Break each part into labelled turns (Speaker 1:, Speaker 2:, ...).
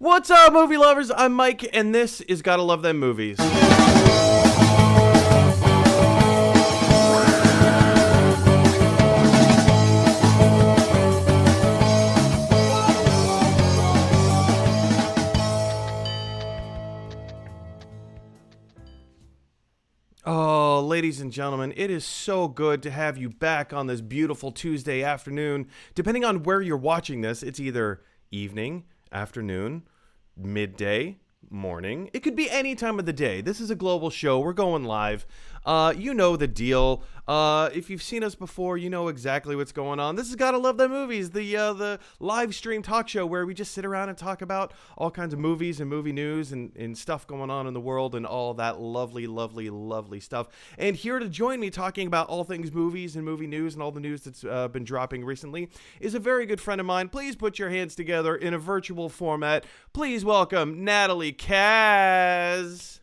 Speaker 1: What's up, movie lovers? I'm Mike, and this is Gotta Love Them Movies. Oh, ladies and gentlemen, it is so good to have you back on this beautiful Tuesday afternoon. Depending on where you're watching this, it's either evening, afternoon, midday, morning. It could be any time of the day. This is a global show. We're going live. You know the deal. If you've seen us before, you know exactly what's going on. This is Gotta Love Them Movies, the live stream talk show where we just sit around and talk about all kinds of movies and movie news and stuff going on in the world and all that lovely, lovely, lovely stuff. And here to join me talking about all things movies and movie news and all the news that's been dropping recently is a very good friend of mine. Please put your hands together in a virtual format. Please welcome Natalie Kaz.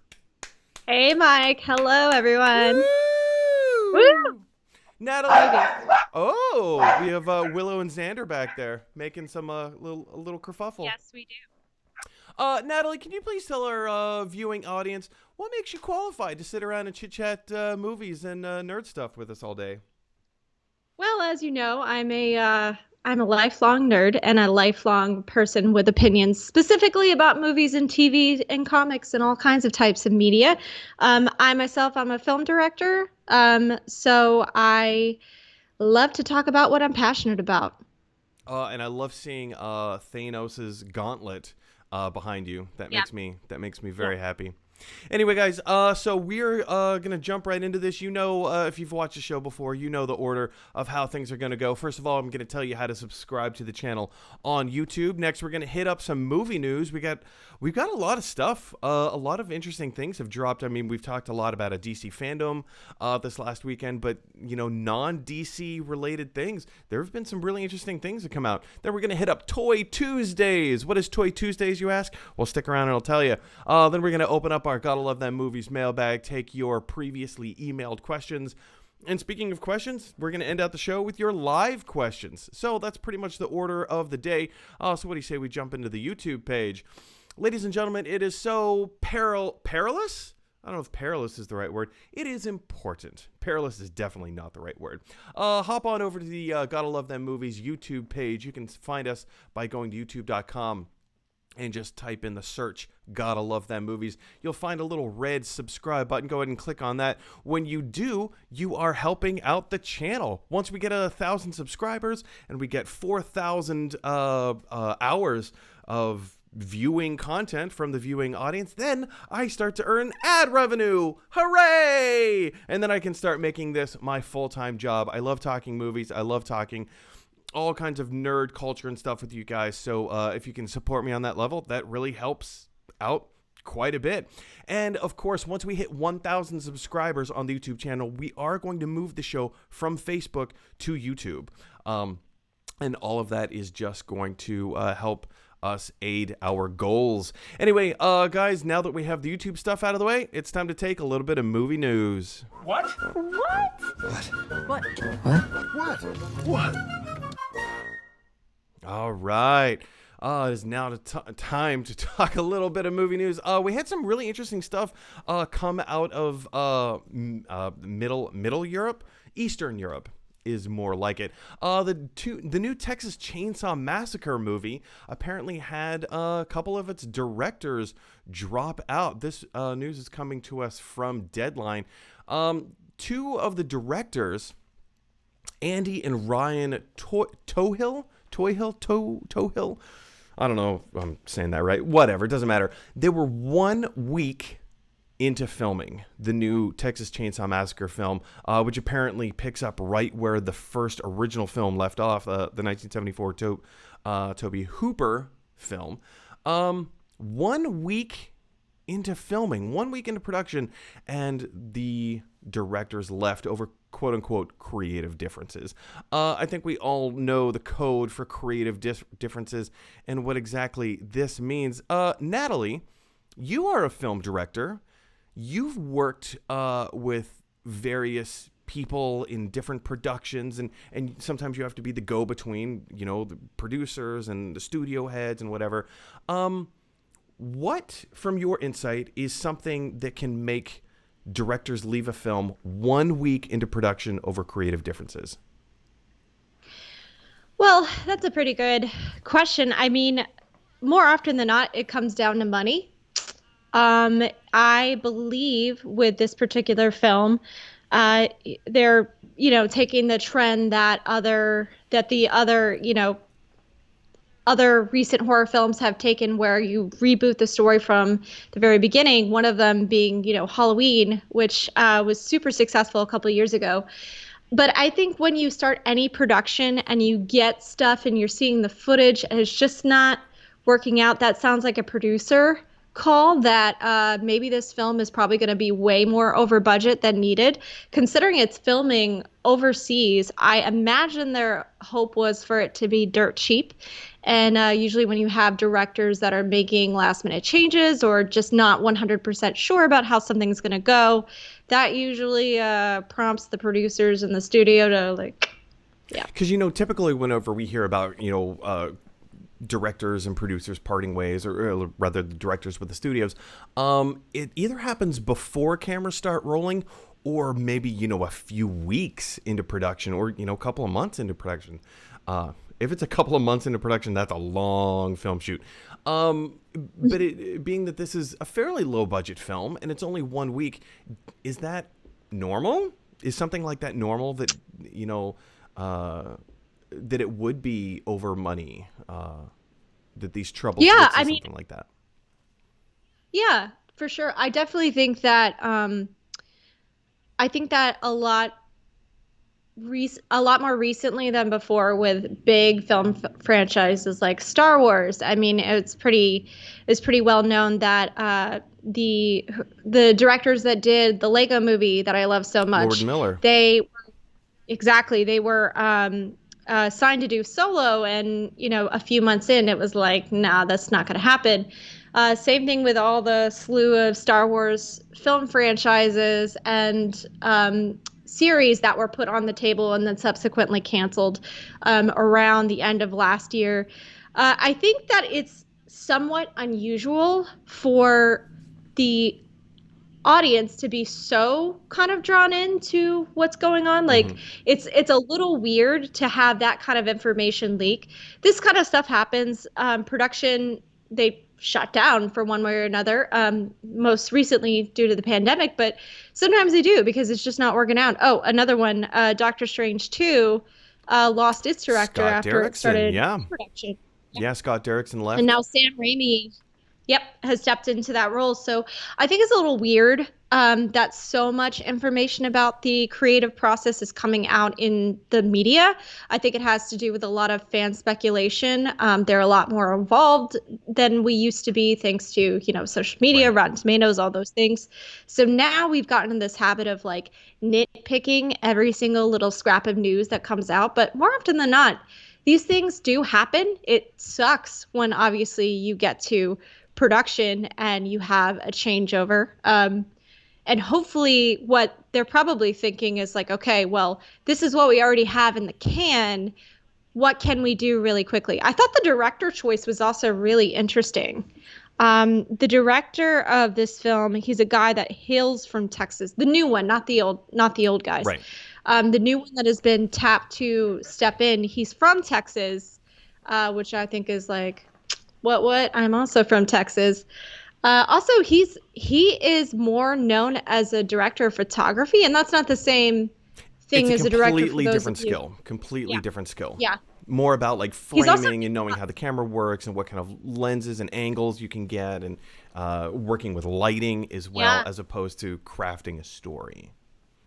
Speaker 2: Hey, Mike. Hello, everyone.
Speaker 1: Woo!
Speaker 2: Woo!
Speaker 1: Natalie. Oh, we have Willow and Xander back there making some little kerfuffle.
Speaker 2: Yes, we do.
Speaker 1: Natalie, can you please tell our viewing audience what makes you qualified to sit around and chit-chat movies and nerd stuff with us all day?
Speaker 2: Well, as you know, I'm a lifelong nerd and a lifelong person with opinions, specifically about movies and TV and comics and all kinds of types of media. I'm a film director, so I love to talk about what I'm passionate about.
Speaker 1: And I love seeing Thanos's gauntlet behind you. That makes me very happy. Anyway, guys, so we're going to jump right into this. You know, if you've watched the show before, you know the order of how things are going to go. First of all, I'm going to tell you how to subscribe to the channel on YouTube. Next, we're going to hit up some movie news. We've got a lot of stuff. A lot of interesting things have dropped. I mean, we've talked a lot about a DC fandom this last weekend, but, you know, non-DC related things. There have been some really interesting things that come out. Then we're going to hit up Toy Tuesdays. What is Toy Tuesdays, you ask? Well, stick around and I'll tell you. Then we're going to open up our Gotta Love Them Movies mailbag, take your previously emailed questions. And speaking of questions, we're going to end out the show with your live questions. So that's pretty much the order of the day. So what do you say we jump into the YouTube page? Ladies and gentlemen, it is so perilous? I don't know if perilous is the right word. It is important. Perilous is definitely not the right word. Hop on over to the Gotta Love Them Movies YouTube page. You can find us by going to youtube.com. and just type in the search, Gotta Love Them Movies. You'll find a little red subscribe button. Go ahead and click on that. When you do, you are helping out the channel. Once we get 1,000 subscribers and we get 4,000 hours of viewing content from the viewing audience, then I start to earn ad revenue. Hooray! And then I can start making this my full-time job. I love talking movies. I love talking all kinds of nerd culture and stuff with you guys. So if you can support me on that level, that really helps out quite a bit. And of course, once we hit 1,000 subscribers on the YouTube channel, we are going to move the show from Facebook to YouTube. And all of that is just going to help us aid our goals. Anyway, guys, now that we have the YouTube stuff out of the way, it's time to take a little bit of movie news.
Speaker 3: What?
Speaker 4: What?
Speaker 3: What?
Speaker 4: What?
Speaker 3: What?
Speaker 1: All right. It is now time to talk a little bit of movie news. We had some really interesting stuff come out of Middle Europe. Eastern Europe is more like it. The new Texas Chainsaw Massacre movie apparently had a couple of its directors drop out. This news is coming to us from Deadline. Two of the directors, Andy and Ryan Tohill. I don't know if I'm saying that right. Whatever, it doesn't matter. They were 1 week into filming the new Texas Chainsaw Massacre film, which apparently picks up right where the first original film left off, the 1974 Tobe Hooper film. 1 week into filming, 1 week into production, and the directors left over quote-unquote creative differences. I think we all know the code for creative differences and what exactly this means. Natalie, you are a film director. You've worked with various people in different productions, and sometimes you have to be the go-between, you know, the producers and the studio heads and whatever. what, from your insight, is something that can make directors leave a film 1 week into production over creative differences?
Speaker 2: Well, that's a pretty good question. I mean, more often than not, it comes down to money. I believe with this particular film, uh, they're, taking the trend that the other, other recent horror films have taken where you reboot the story from the very beginning, one of them being, Halloween, which was super successful a couple of years ago. But I think when you start any production and you get stuff and you're seeing the footage and it's just not working out, that sounds like a producer call that maybe this film is probably going to be way more over budget than needed. Considering it's filming overseas, I imagine their hope was for it to be dirt cheap. And usually when you have directors that are making last minute changes or just not 100% sure about how something's going to go, that usually prompts the producers in the studio to yeah.
Speaker 1: Because, typically whenever we hear about, directors and producers parting ways, or rather the directors with the studios, it either happens before cameras start rolling or maybe, a few weeks into production or, a couple of months into production. If it's a couple of months into production, that's a long film shoot. But being that this is a fairly low budget film and it's only 1 week, is that normal? Is something like that normal that, that it would be over money, that these troubles would see something like that?
Speaker 2: Yeah, for sure. I definitely think that a lot more recently than before with big film franchises like Star Wars. I mean, it's pretty well known that the directors that did the Lego movie that I love so much,
Speaker 1: Lord Miller,
Speaker 2: they were signed to do Solo, and a few months in, it was like, nah, that's not going to happen. Same thing with all the slew of Star Wars film franchises and series that were put on the table and then subsequently canceled around the end of last year. I think that it's somewhat unusual for the audience to be so kind of drawn into what's going on. It's a little weird to have that kind of information leak. This kind of stuff happens. Production, they shut down for one way or another, most recently due to the pandemic, but sometimes they do because it's just not working out. Oh, another one, Doctor Strange 2 lost its director
Speaker 1: Scott
Speaker 2: after
Speaker 1: Derrickson,
Speaker 2: it started
Speaker 1: yeah.
Speaker 2: production.
Speaker 1: Yeah, Scott Derrickson left.
Speaker 2: And now Sam Raimi, has stepped into that role. So I think it's a little weird that so much information about the creative process is coming out in the media. I think it has to do with a lot of fan speculation. They're a lot more involved than we used to be, thanks to, social media,
Speaker 1: Right.
Speaker 2: Rotten Tomatoes, all those things. So now we've gotten in this habit of nitpicking every single little scrap of news that comes out. But more often than not, these things do happen. It sucks when obviously you get to production and you have a changeover. And hopefully what they're probably thinking is okay, well, this is what we already have in the can. What can we do really quickly? I thought the director choice was also really interesting. The director of this film, he's a guy that hails from Texas, the new one, not the old guys.
Speaker 1: Right.
Speaker 2: The new one that has been tapped to step in, he's from Texas, which I think is what? I'm also from Texas. Also, he is more known as a director of photography, and that's not the same thing as a director.
Speaker 1: Completely different skill. Completely different skill.
Speaker 2: Yeah.
Speaker 1: More about framing and knowing how the camera works and what kind of lenses and angles you can get, and working with lighting as well, as opposed to crafting a story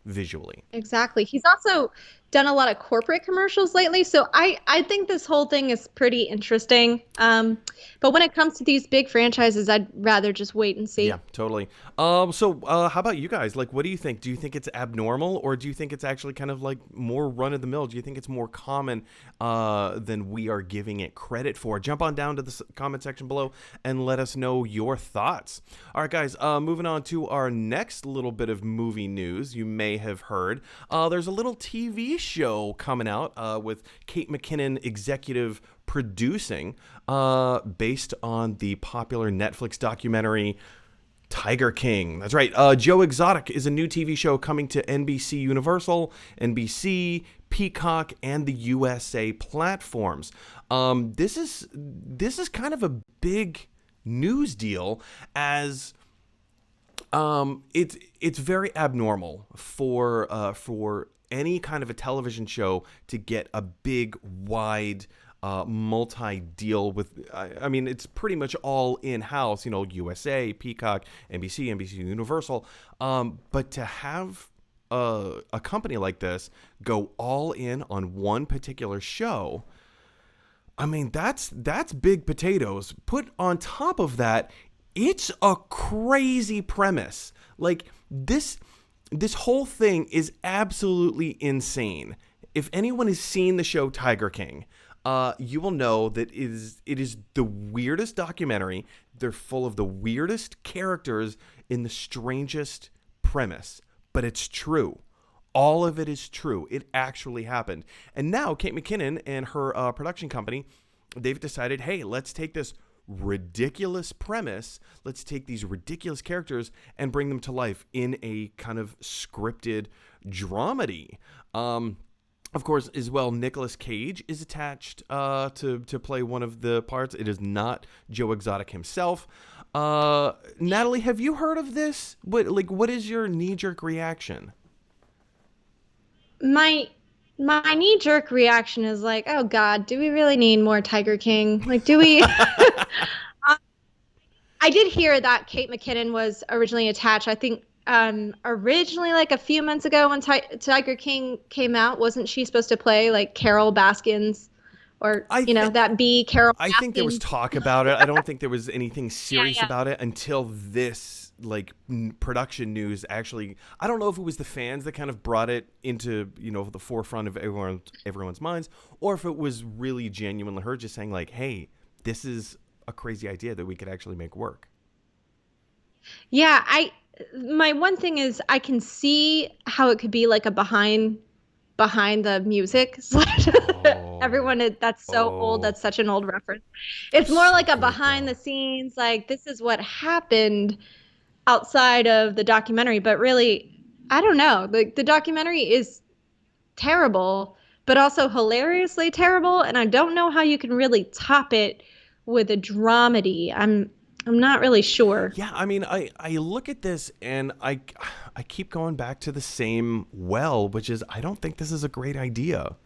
Speaker 1: visually.
Speaker 2: Exactly. He's also done a lot of corporate commercials lately, so I think this whole thing is pretty interesting. But when it comes to these big franchises, I'd rather just wait and see.
Speaker 1: Yeah, totally. So how about you guys? What do you think? Do you think it's abnormal, or do you think it's actually kind of more run of the mill? Do you think it's more common than we are giving it credit for? Jump on down to the comment section below and let us know your thoughts. All right, guys, moving on to our next little bit of movie news. You may have heard there's a little TV show coming out with Kate McKinnon executive producing based on the popular Netflix documentary Tiger King. That's right. Joe Exotic is a new TV show coming to NBC Universal, NBC, Peacock, and the USA platforms. This is kind of a big news deal, as it's very abnormal for any kind of a television show to get a big, wide multi-deal with, I mean, it's pretty much all in-house, USA, Peacock, NBC Universal. But to have a company like this go all in on one particular show, I mean, that's big potatoes. Put on top of that, it's a crazy premise. Like, this whole thing is absolutely insane. If anyone has seen the show Tiger King, you will know that it is the weirdest documentary. They're full of the weirdest characters in the strangest premise. But it's true. All of it is true. It actually happened. And now Kate McKinnon and her production company, they've decided, hey, let's take this ridiculous premise, let's take these ridiculous characters and bring them to life in a kind of scripted dramedy. Of course, as well, Nicolas Cage is attached to play one of the parts. It is not Joe Exotic himself. Natalie, have you heard of this? What is your knee-jerk reaction?
Speaker 2: My knee-jerk reaction is like, oh God, do we really need more Tiger King? Like, do we? I did hear that Kate McKinnon was originally attached. I think originally, like a few months ago when Tiger King came out, wasn't she supposed to play like Carol Baskins or, that B Carol Baskins?
Speaker 1: I think there was talk about it. I don't think there was anything serious about it until this production news actually. I don't know if it was the fans that kind of brought it into, the forefront of everyone's minds, or if it was really genuinely her just saying like, hey, this is a crazy idea that we could actually make work.
Speaker 2: Yeah, my one thing is I can see how it could be like a behind the music. Everyone, that's so old. That's such an old reference. It's more like a behind the scenes, like this is what happened outside of the documentary. But really, I don't know. The documentary is terrible, but also hilariously terrible. And I don't know how you can really top it with a dramedy. I'm not really sure.
Speaker 1: Yeah, I mean, I look at this and I keep going back to the same well, which is I don't think this is a great idea.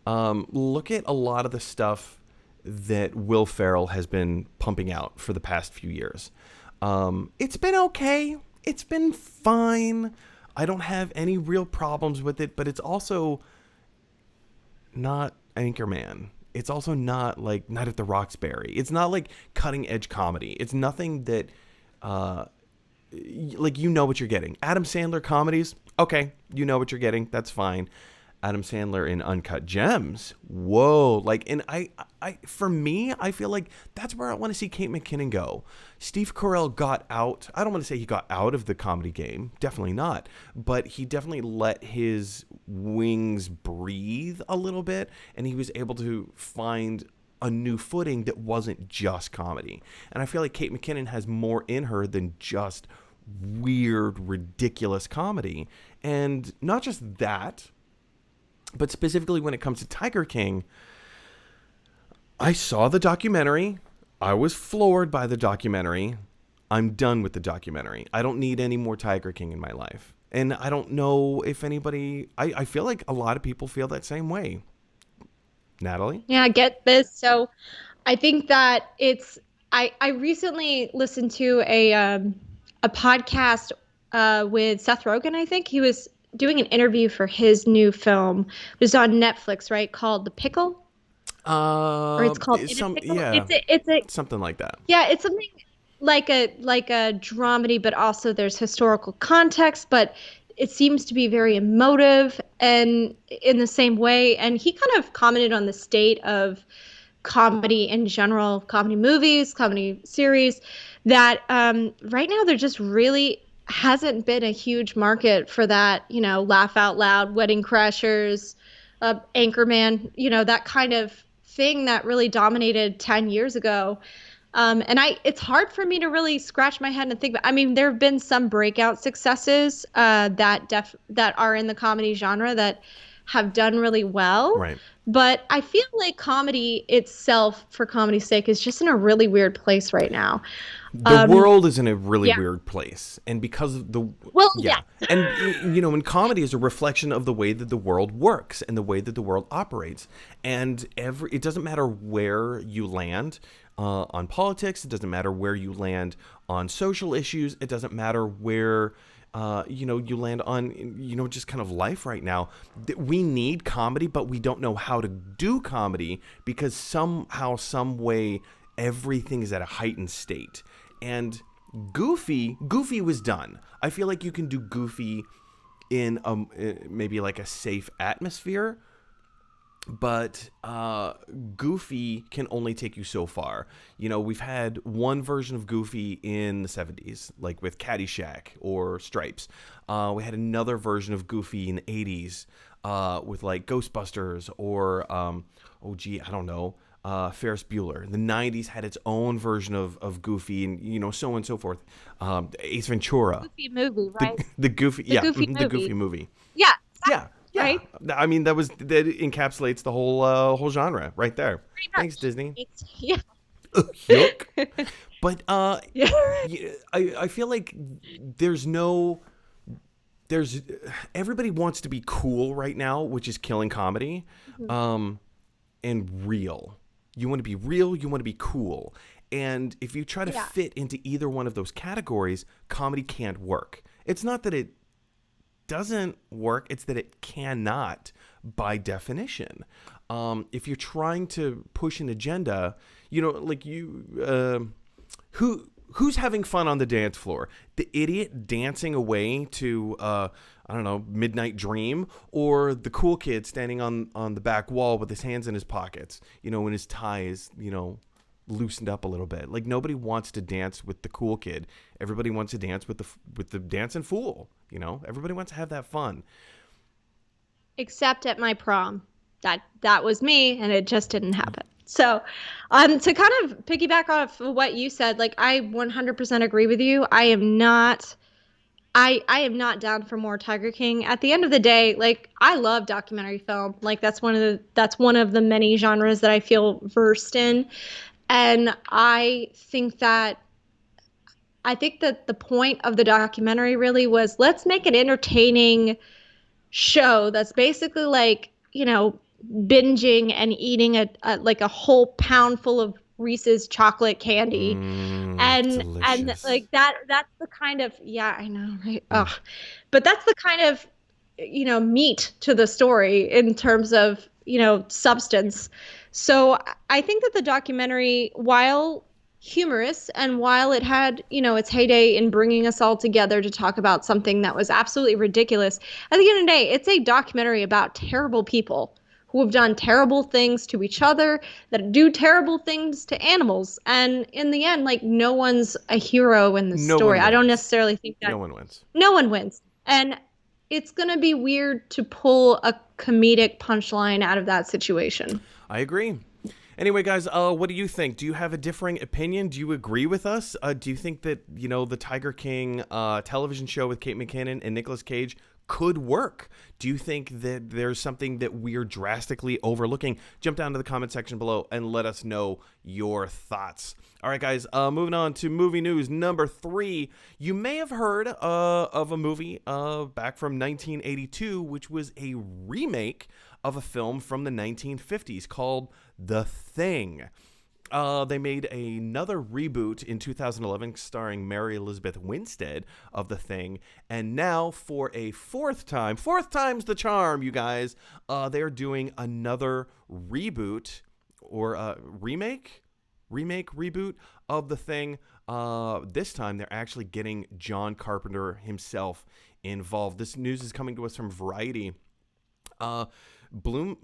Speaker 1: Look at a lot of the stuff that Will Ferrell has been pumping out for the past few years. It's been okay. It's been fine. I don't have any real problems with it, but it's also not Anchorman. It's also not like Night at the Roxbury. It's not like cutting edge comedy. It's nothing that, what you're getting. Adam Sandler comedies, okay, you know what you're getting. That's fine. Adam Sandler in Uncut Gems, whoa. And for me, I feel like that's where I want to see Kate McKinnon go. Steve Carell got out. I don't want to say he got out of the comedy game. Definitely not. But he definitely let his wings breathe a little bit. And he was able to find a new footing that wasn't just comedy. And I feel like Kate McKinnon has more in her than just weird, ridiculous comedy. And not just that, but specifically when it comes to Tiger King, I saw the documentary. I was floored by the documentary. I'm done with the documentary. I don't need any more Tiger King in my life. And I don't know if anybody, I feel like a lot of people feel that same way. Natalie?
Speaker 2: Yeah, I get this. So I think that I recently listened to a podcast with Seth Rogen, I think. He was doing an interview for his new film. It was on Netflix, right? Called The Pickle? Or it's called Pickle?
Speaker 1: Yeah,
Speaker 2: it's
Speaker 1: something like that.
Speaker 2: Yeah, it's something like a dramedy, but also there's historical context, but it seems to be very emotive and in the same way. And he kind of commented on the state of comedy in general, comedy movies, comedy series, that right now there just really hasn't been a huge market for that, laugh out loud, Wedding Crashers, Anchorman, that kind of thing that really dominated 10 years ago. It's hard for me to really scratch my head and think. But I mean, there have been some breakout successes that are in the comedy genre that have done really well.
Speaker 1: Right.
Speaker 2: But I feel like comedy itself, for comedy's sake, is just in a really weird place right now.
Speaker 1: The world is in a really
Speaker 2: yeah.
Speaker 1: weird place, and because of the
Speaker 2: yeah.
Speaker 1: and and comedy is a reflection of the way that the world works and the way that the world operates, and it doesn't matter where you land on politics, it doesn't matter where you land on social issues, it doesn't matter where you land on just kind of life right now. We need comedy, but we don't know how to do comedy because somehow, some way, everything is at a heightened state. And Goofy was done. I feel like you can do Goofy in maybe like a safe atmosphere, but Goofy can only take you so far. We've had one version of Goofy in the 70s, like with Caddyshack or Stripes. We had another version of Goofy in the 80s with like Ghostbusters or I don't know, Ferris Bueller. The 90s had its own version of Goofy, and so on and so forth. Ace Ventura.
Speaker 2: Goofy movie, right?
Speaker 1: The Goofy, the Goofy movie.
Speaker 2: Yeah.
Speaker 1: Yeah. Yeah.
Speaker 2: Right?
Speaker 1: I mean, that encapsulates the whole genre right there. Thanks, Disney.
Speaker 2: Yeah.
Speaker 1: Yuck. But
Speaker 2: Yeah.
Speaker 1: I feel like everybody wants to be cool right now, which is killing comedy. And real. You want to be real, you want to be cool. And if you try to fit into either one of those categories, comedy can't work. It's not that it doesn't work, it's that it cannot by definition. If you're trying to push an agenda, like who's having fun on the dance floor? The idiot dancing away to I don't know, Midnight Dream, or the cool kid standing on the back wall with his hands in his pockets, and his tie is, loosened up a little bit. Like, nobody wants to dance with the cool kid. Everybody wants to dance with the dancing fool. Everybody wants to have that fun.
Speaker 2: Except at my prom. That was me, and it just didn't happen. So, to kind of piggyback off of what you said, like, I 100% agree with you. I am not down for more Tiger King. At the end of the day, like, I love documentary film. Like, that's one of the many genres that I feel versed in. And I think that the point of the documentary really was, let's make an entertaining show that's basically like, binging and eating a whole pound full of Reese's chocolate candy. And like that's the kind of, I know, right? But that's the kind of, meat to the story in terms of, substance. So I think that the documentary, while humorous and while it had, its heyday in bringing us all together to talk about something that was absolutely ridiculous, at the end of the day, it's a documentary about terrible people who have done terrible things to each other, that do terrible things to animals. And in the end, like, no one's a hero in the story. I don't necessarily think that.
Speaker 1: No one wins.
Speaker 2: No one wins. And it's going to be weird to pull a comedic punchline out of that situation.
Speaker 1: I agree. Anyway, guys, what do you think? Do you have a differing opinion? Do you agree with us? Do you think that, the Tiger King television show with Kate McKinnon and Nicolas Cage could work? Do you think that there's something that we're drastically overlooking? Jump down to the comment section below and let us know your thoughts. All right, guys, moving on to movie news number 3. You may have heard of a movie back from 1982, which was a remake of a film from the 1950s called The Thing. They made another reboot in 2011 starring Mary Elizabeth Winstead of The Thing. And now for a fourth time's the charm, you guys, they're doing another reboot or reboot of The Thing. This time they're actually getting John Carpenter himself involved. This news is coming to us from Variety. Blumhouse?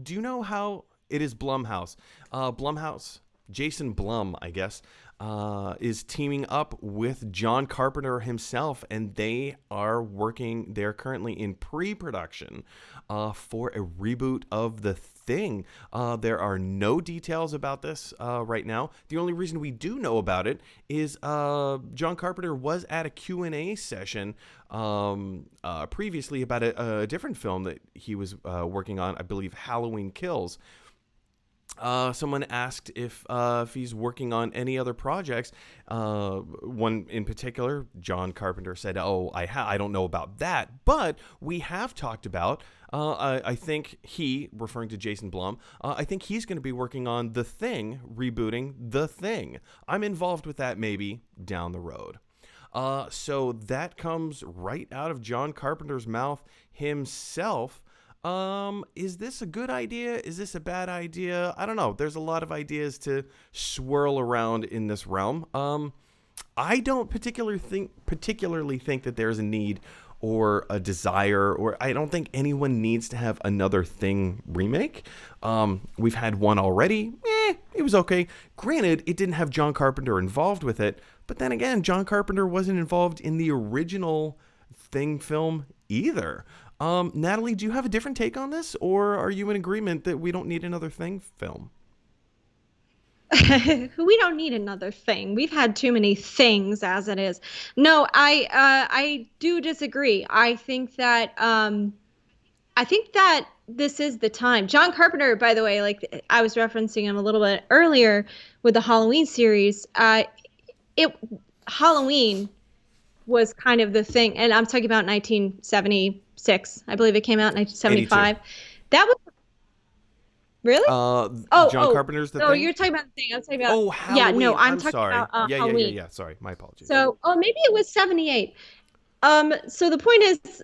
Speaker 1: Do you know how... It is Blumhouse. Blumhouse, Jason Blum, I guess, is teaming up with John Carpenter himself, and they are currently in pre-production for a reboot of The Thing. There are no details about this right now. The only reason we do know about it is John Carpenter was at a Q&A session previously about a different film that he was working on, I believe Halloween Kills. Someone asked if he's working on any other projects. One in particular, John Carpenter said, "Oh, I don't know about that, but we have talked about." I think he, referring to Jason Blum, I think he's going to be working on The Thing, rebooting The Thing. I'm involved with that maybe down the road. So that comes right out of John Carpenter's mouth himself. Is this a good idea? Is this a bad idea? I don't know. There's a lot of ideas to swirl around in this realm. I don't particularly think that there's a need or a desire, or I don't think anyone needs to have another Thing remake. We've had one already. It was okay. Granted, it didn't have John Carpenter involved with it, but then again, John Carpenter wasn't involved in the original Thing film either. Natalie, do you have a different take on this, or are you in agreement that we don't need another Thing film?
Speaker 2: We don't need another thing. We've had too many things as it is. No, I do disagree. I think that this is the time. John Carpenter, by the way, like I was referencing him a little bit earlier with the Halloween series. Halloween was kind of the thing, and I'm talking about 1976. I believe it came out in 1975.
Speaker 1: 82.
Speaker 2: That was really?
Speaker 1: John Carpenter's The Thing?
Speaker 2: No, you're talking about The Thing. I'm talking about
Speaker 1: Halloween.
Speaker 2: Yeah, no, I'm talking
Speaker 1: sorry.
Speaker 2: about
Speaker 1: Yeah,
Speaker 2: Halloween.
Speaker 1: yeah. Sorry, my apologies.
Speaker 2: So, maybe it was 78. So the point is,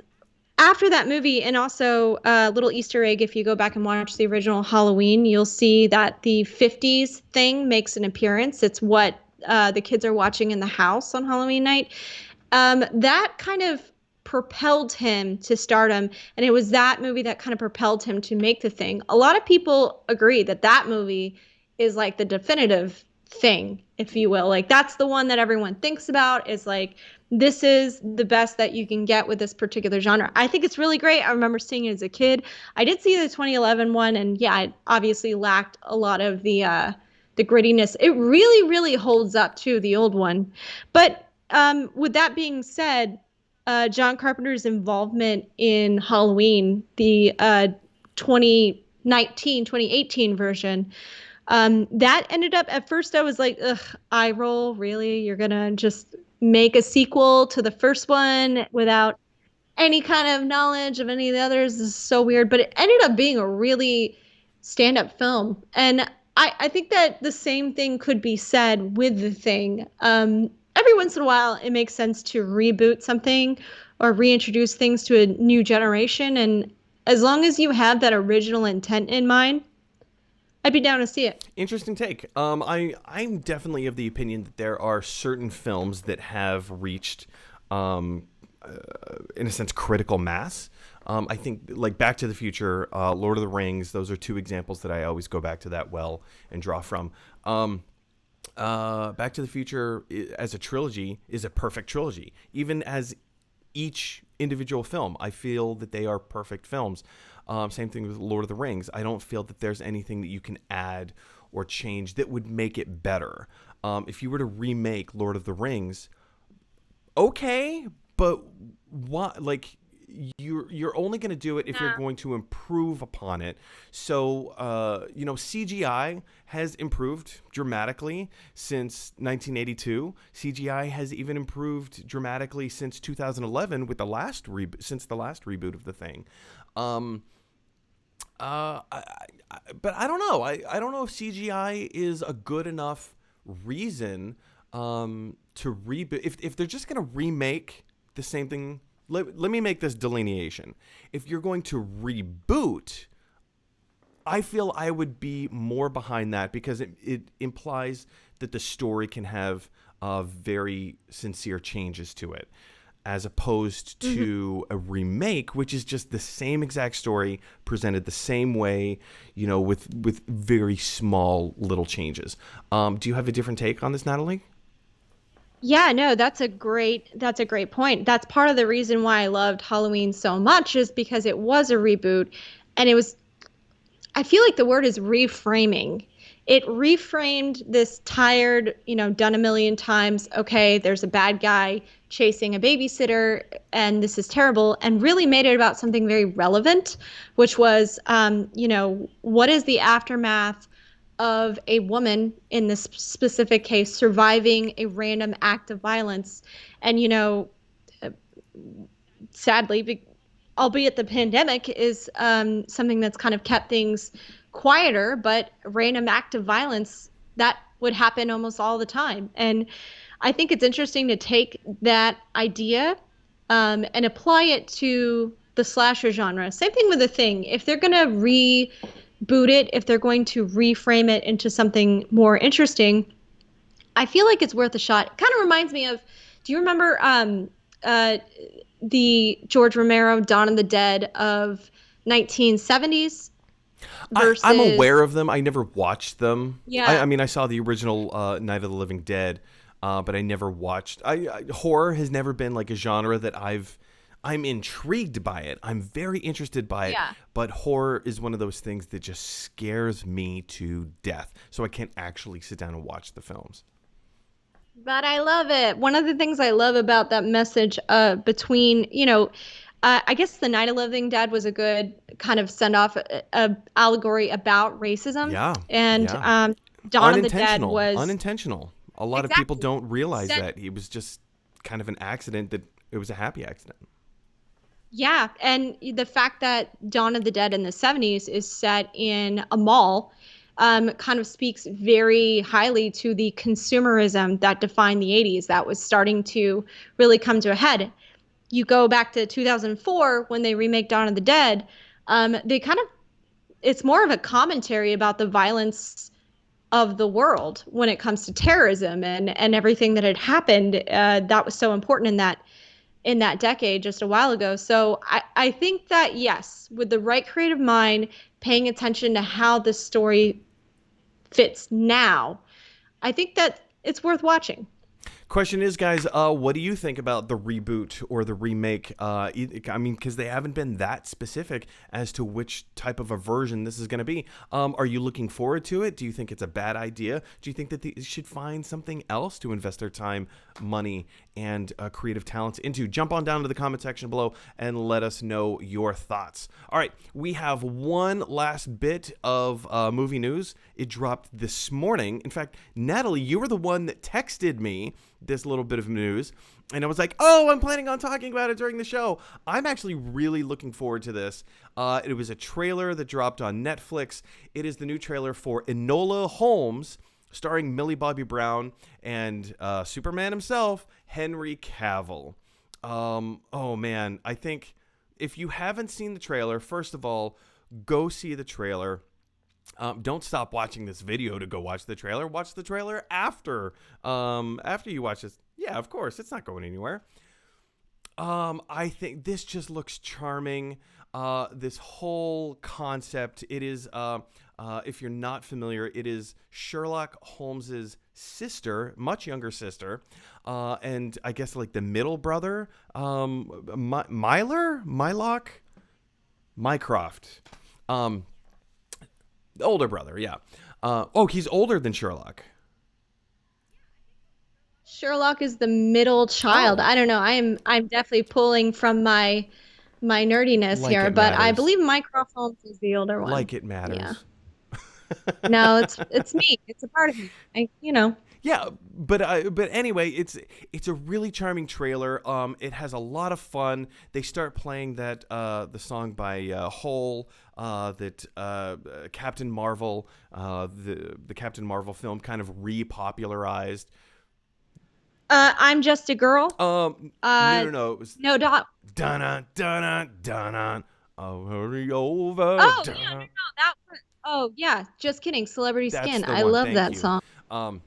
Speaker 2: after that movie, and also a little Easter egg, if you go back and watch the original Halloween, you'll see that the 50s Thing makes an appearance. It's what the kids are watching in the house on Halloween night. That kind of propelled him to stardom, and it was that movie that kind of propelled him to make The Thing. A lot of people agree that movie is like the definitive Thing, if you will. Like that's the one that everyone thinks about, is like, this is the best that you can get with this particular genre. I think it's really great. I remember seeing it as a kid. I did see the 2011 one, and yeah, it obviously lacked a lot of the grittiness. It really, really holds up to the old one. But with that being said, John Carpenter's involvement in Halloween, the 2018 version, that ended up, at first I was like, ugh, eye roll, really? You're going to just make a sequel to the first one without any kind of knowledge of any of the others? This is so weird. But it ended up being a really stand-up film. And I think that the same thing could be said with The Thing. Every once in a while, it makes sense to reboot something or reintroduce things to a new generation. And as long as you have that original intent in mind, I'd be down to see it.
Speaker 1: Interesting take. I'm definitely of the opinion that there are certain films that have reached, in a sense, critical mass. I think like Back to the Future, Lord of the Rings, those are two examples that I always go back to that well and draw from. Back to the Future as a trilogy is a perfect trilogy. Even as each individual film, I feel that they are perfect films. Same thing with Lord of the Rings. I don't feel that there's anything that you can add or change that would make it better. If you were to remake Lord of the Rings, okay, but what? Like, you're only going to do it if you're going to improve upon it. So, CGI has improved dramatically since 1982. CGI has even improved dramatically since 2011 with the last reboot of The Thing. But I don't know. I don't know if CGI is a good enough reason to reboot. If they're just going to remake the same thing. Let me make this delineation. If you're going to reboot, I feel I would be more behind that because it implies that the story can have very sincere changes to it, as opposed to a remake, which is just the same exact story presented the same way, with very small little changes. Do you have a different take on this, Natalie?
Speaker 2: Yeah, no, that's a great point. That's part of the reason why I loved Halloween so much, is because it was a reboot, and I feel like the word is reframing. It reframed this tired, done a million times. Okay, there's a bad guy chasing a babysitter, and this is terrible, and really made it about something very relevant, which was, what is the aftermath of a woman in this specific case surviving a random act of violence, and sadly, albeit the pandemic is something that's kind of kept things quieter, but random act of violence that would happen almost all the time. And I think it's interesting to take that idea and apply it to the slasher genre. Same thing with The Thing. If they're going to reboot it, if they're going to reframe it into something more interesting, I feel like it's worth a shot. It kind of reminds me of, do you remember the George Romero Dawn of the Dead of 1970s versus...
Speaker 1: I'm aware of them. I never watched them.
Speaker 2: Yeah.
Speaker 1: I mean, I saw the original Night of the Living Dead, but I never watched. Horror has never been like a genre that I'm intrigued by it. I'm very interested by it.
Speaker 2: Yeah.
Speaker 1: But horror is one of those things that just scares me to death. So I can't actually sit down and watch the films.
Speaker 2: But I love it. One of the things I love about that message between, I guess The Night of the Living Dead was a good kind of send off allegory about racism.
Speaker 1: Yeah.
Speaker 2: And Dawn of the Dead was
Speaker 1: unintentional. A lot of people don't realize that it was just kind of an accident, that it was a happy accident.
Speaker 2: Yeah. And the fact that Dawn of the Dead in the 70s is set in a mall kind of speaks very highly to the consumerism that defined the 80s that was starting to really come to a head. You go back to 2004 when they remake Dawn of the Dead, it's more of a commentary about the violence of the world when it comes to terrorism and everything that had happened that was so important in that decade just a while ago. So I think that, yes, with the right creative mind, paying attention to how this story fits now, I think that it's worth watching.
Speaker 1: Question is, guys, what do you think about the reboot or the remake? I mean, because they haven't been that specific as to which type of a version this is going to be. Are you looking forward to it? Do you think it's a bad idea? Do you think that they should find something else to invest their time, money, and creative talents into? Jump on down to the comment section below and let us know your thoughts. All right, we have one last bit of movie news. It dropped this morning. In fact, Natalie, you were the one that texted me this little bit of news, and I was like, oh, I'm planning on talking about it during the show. I'm actually really looking forward to this. It was a trailer that dropped on Netflix. It is the new trailer for Enola Holmes, starring Millie Bobby Brown and Superman himself, Henry Cavill. Oh man, I think if you haven't seen the trailer, first of all, go see the trailer. Don't stop watching this video to go watch the trailer. Watch the trailer after you watch this. Yeah, of course, it's not going anywhere. I think this just looks charming. This whole concept, it is, if you're not familiar, it is Sherlock Holmes's sister, much younger sister, and I guess like the middle brother, Mycroft. The older brother, yeah. He's older than Sherlock.
Speaker 2: Sherlock is the middle child. I don't know. I'm definitely pulling from my nerdiness
Speaker 1: Like
Speaker 2: here,
Speaker 1: it
Speaker 2: but I
Speaker 1: matters.
Speaker 2: believe Mycroft Holmes is the older one.
Speaker 1: Like it matters.
Speaker 2: Yeah. No, it's me. It's a part of me.
Speaker 1: Yeah, but anyway, it's a really charming trailer. It has a lot of fun. They start playing that the song by Hole, that Captain Marvel, the Captain Marvel film kind of repopularized.
Speaker 2: I'm Just a Girl.
Speaker 1: No. It was
Speaker 2: No, Dot.
Speaker 1: Dun dun dun. Oh, hurry over.
Speaker 2: Oh, no, that was. Oh, yeah. Just kidding. Celebrity
Speaker 1: That's
Speaker 2: Skin.
Speaker 1: the
Speaker 2: I
Speaker 1: one.
Speaker 2: love
Speaker 1: Thank
Speaker 2: that
Speaker 1: you.
Speaker 2: song.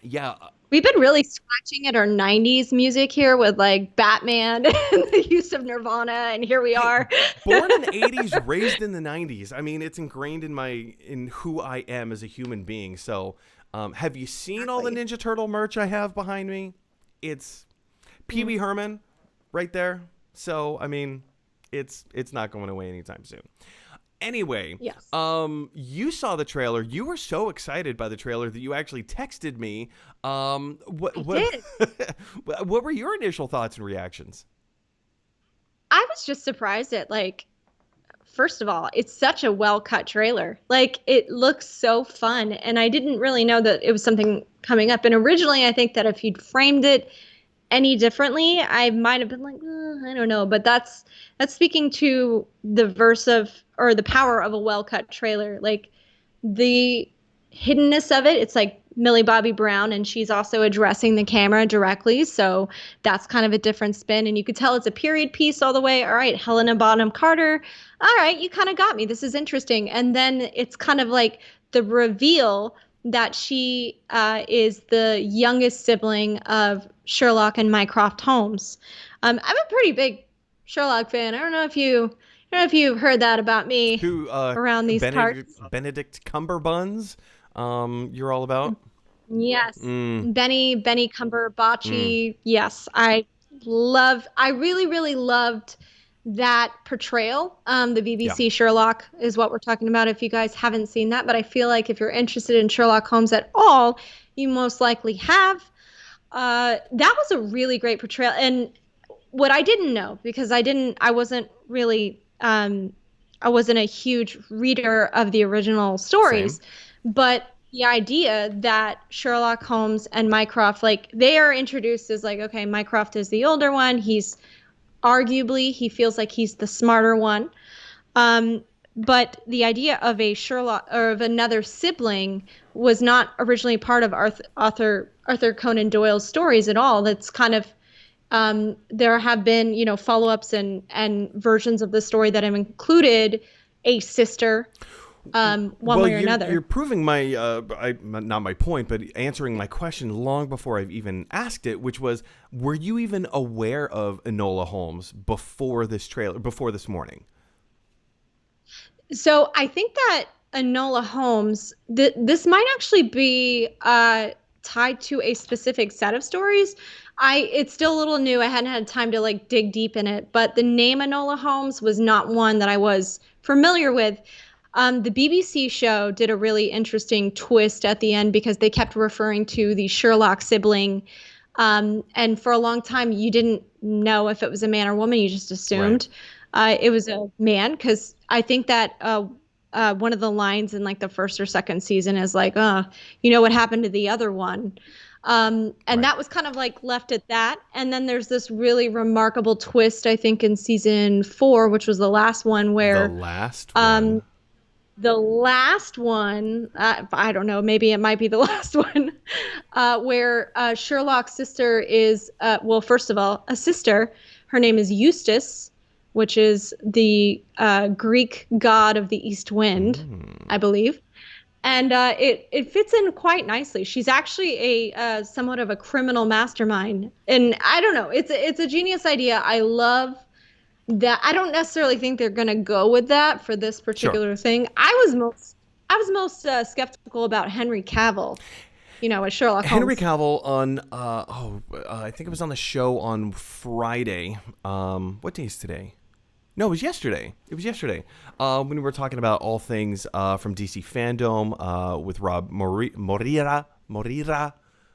Speaker 1: Yeah.
Speaker 2: We've been really scratching at our 90s music here with like Batman and the use of Nirvana, and here we are.
Speaker 1: Born in the 80s, raised in the 90s. I mean, it's ingrained in who I am as a human being. So, have you seen all the Ninja Turtle merch I have behind me? It's Pee Wee Herman right there. So, I mean, it's not going away anytime soon. Anyway,
Speaker 2: Yes.
Speaker 1: You saw the trailer. You were so excited by the trailer that you actually texted me. What
Speaker 2: did.
Speaker 1: what were your initial thoughts and reactions?
Speaker 2: I was just surprised at, like, first of all, it's such a well-cut trailer. Like, it looks so fun, and I didn't really know that it was something coming up. And originally, I think that if you'd framed it any differently, I might have been like, I don't know. But that's speaking to the verse of, or the power of, a well-cut trailer. Like, the hiddenness of it, it's like Millie Bobby Brown, and she's also addressing the camera directly, so that's kind of a different spin. And you could tell it's a period piece all the way. All right, Helena Bonham Carter, all right, you kind of got me, this is interesting. And then it's kind of like the reveal that she is the youngest sibling of Sherlock and Mycroft Holmes. I'm a pretty big Sherlock fan. I don't know if you've heard that about me.
Speaker 1: Who
Speaker 2: around these parts.
Speaker 1: Benedict Cumberbuns, you're all about?
Speaker 2: Yes. Benny Cumberbatch. Yes. I really, really loved that portrayal. The BBC Sherlock is what we're talking about, if you guys haven't seen that. But I feel like if you're interested in Sherlock Holmes at all, you most likely have. That was a really great portrayal. And what I didn't know, because I wasn't a huge reader of the original stories.
Speaker 1: Same.
Speaker 2: But the idea that Sherlock Holmes and Mycroft, like, they are introduced as, like, okay, Mycroft is the older one. He feels like he's the smarter one. But the idea of a Sherlock, or of another sibling, was not originally part of Arthur Conan Doyle's stories at all. That's kind of, there have been, follow-ups and versions of the story that have included a sister, one way or another.
Speaker 1: You're proving not my point, but answering my question long before I've even asked it, which was, were you even aware of Enola Holmes before this trailer, before this morning?
Speaker 2: So I think that Enola Holmes, this might actually be tied to a specific set of stories. It's still a little new. I hadn't had time to, like, dig deep in it, but the name Enola Holmes was not one that I was familiar with. The BBC show did a really interesting twist at the end, because they kept referring to the Sherlock sibling. And for a long time, you didn't know if it was a man or woman. You just assumed it was a man, because I think that one of the lines in, like, the first or second season is like, what happened to the other one? That was kind of, like, left at that. And then there's this really remarkable twist, I think, in season 4, which was the last one, where the last one, I don't know, maybe it might be the last one, where Sherlock's sister is, first of all, a sister. Her name is Eustace, which is the Greek god of the east wind, I believe. And it fits in quite nicely. She's actually a somewhat of a criminal mastermind. And I don't know, it's a genius idea. I love that. I don't necessarily think they're going to go with that for this particular thing. I was most skeptical about Henry Cavill, as Sherlock Holmes.
Speaker 1: Henry Cavill on I think it was on the show on Friday. What day is today? No, it was yesterday. When we were talking about all things from DC Fandom with Rob Moreira.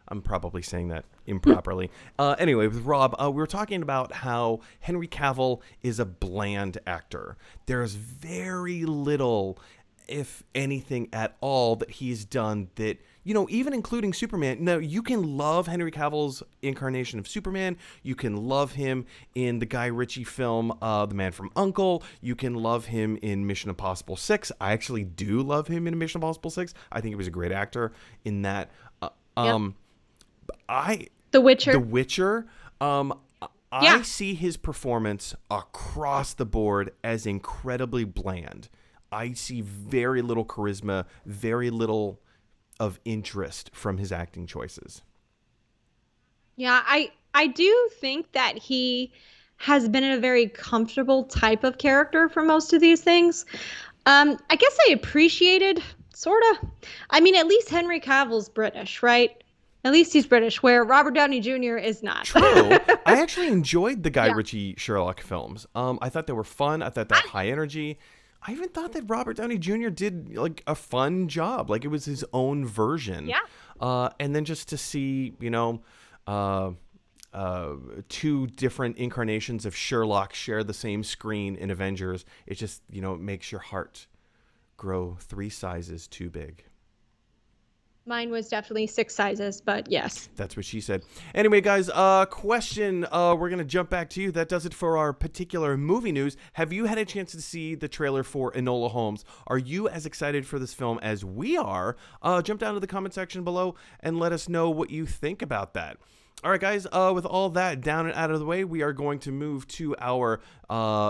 Speaker 1: I'm probably saying that improperly. Anyway, with Rob, we were talking about how Henry Cavill is a bland actor. There's very little, if anything at all, that he's done that, even including Superman. Now, you can love Henry Cavill's incarnation of Superman. You can love him in the Guy Ritchie film, The Man from U.N.C.L.E. You can love him in Mission Impossible 6. I actually do love him in Mission Impossible 6. I think he was a great actor in that.
Speaker 2: The Witcher.
Speaker 1: I see his performance across the board as incredibly bland. I see very little charisma, very little of interest from his acting choices.
Speaker 2: Yeah, I do think that he has been in a very comfortable type of character for most of these things. I guess I appreciated, sort of. I mean, at least Henry Cavill's British, right? At least he's British, where Robert Downey Jr. is not.
Speaker 1: True. I actually enjoyed the Guy Ritchie Sherlock films. I thought they were fun. I thought they had high energy. I even thought that Robert Downey Jr. did like a fun job. Like it was his own version.
Speaker 2: Yeah.
Speaker 1: And then just to see, two different incarnations of Sherlock share the same screen in Avengers, it just, it makes your heart grow 3 sizes too big.
Speaker 2: Mine was definitely 6 sizes, but yes.
Speaker 1: That's what she said. Anyway, guys, question. We're going to jump back to you. That does it for our particular movie news. Have you had a chance to see the trailer for Enola Holmes? Are you as excited for this film as we are? Jump down to the comment section below and let us know what you think about that. All right, guys, with all that down and out of the way, we are going to move to our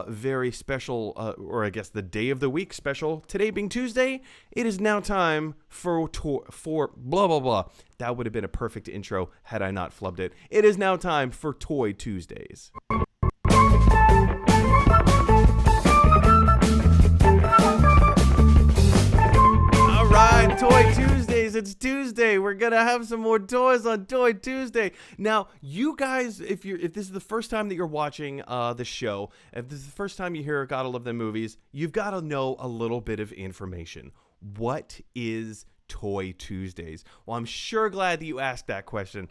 Speaker 1: very special, or I guess the day of the week special. Today being Tuesday, it is now time for blah, blah, blah. That would have been a perfect intro had I not flubbed it. It is now time for Toy Tuesdays. All right, Toy Tuesdays. It's Tuesday. We're gonna have some more toys on Toy Tuesday. Now, you guys, if this is the first time that you're watching the show, if this is the first time you hear Gotta Love Them Movies, you've got to know a little bit of information. What is Toy Tuesdays? Well, I'm sure glad that you asked that question.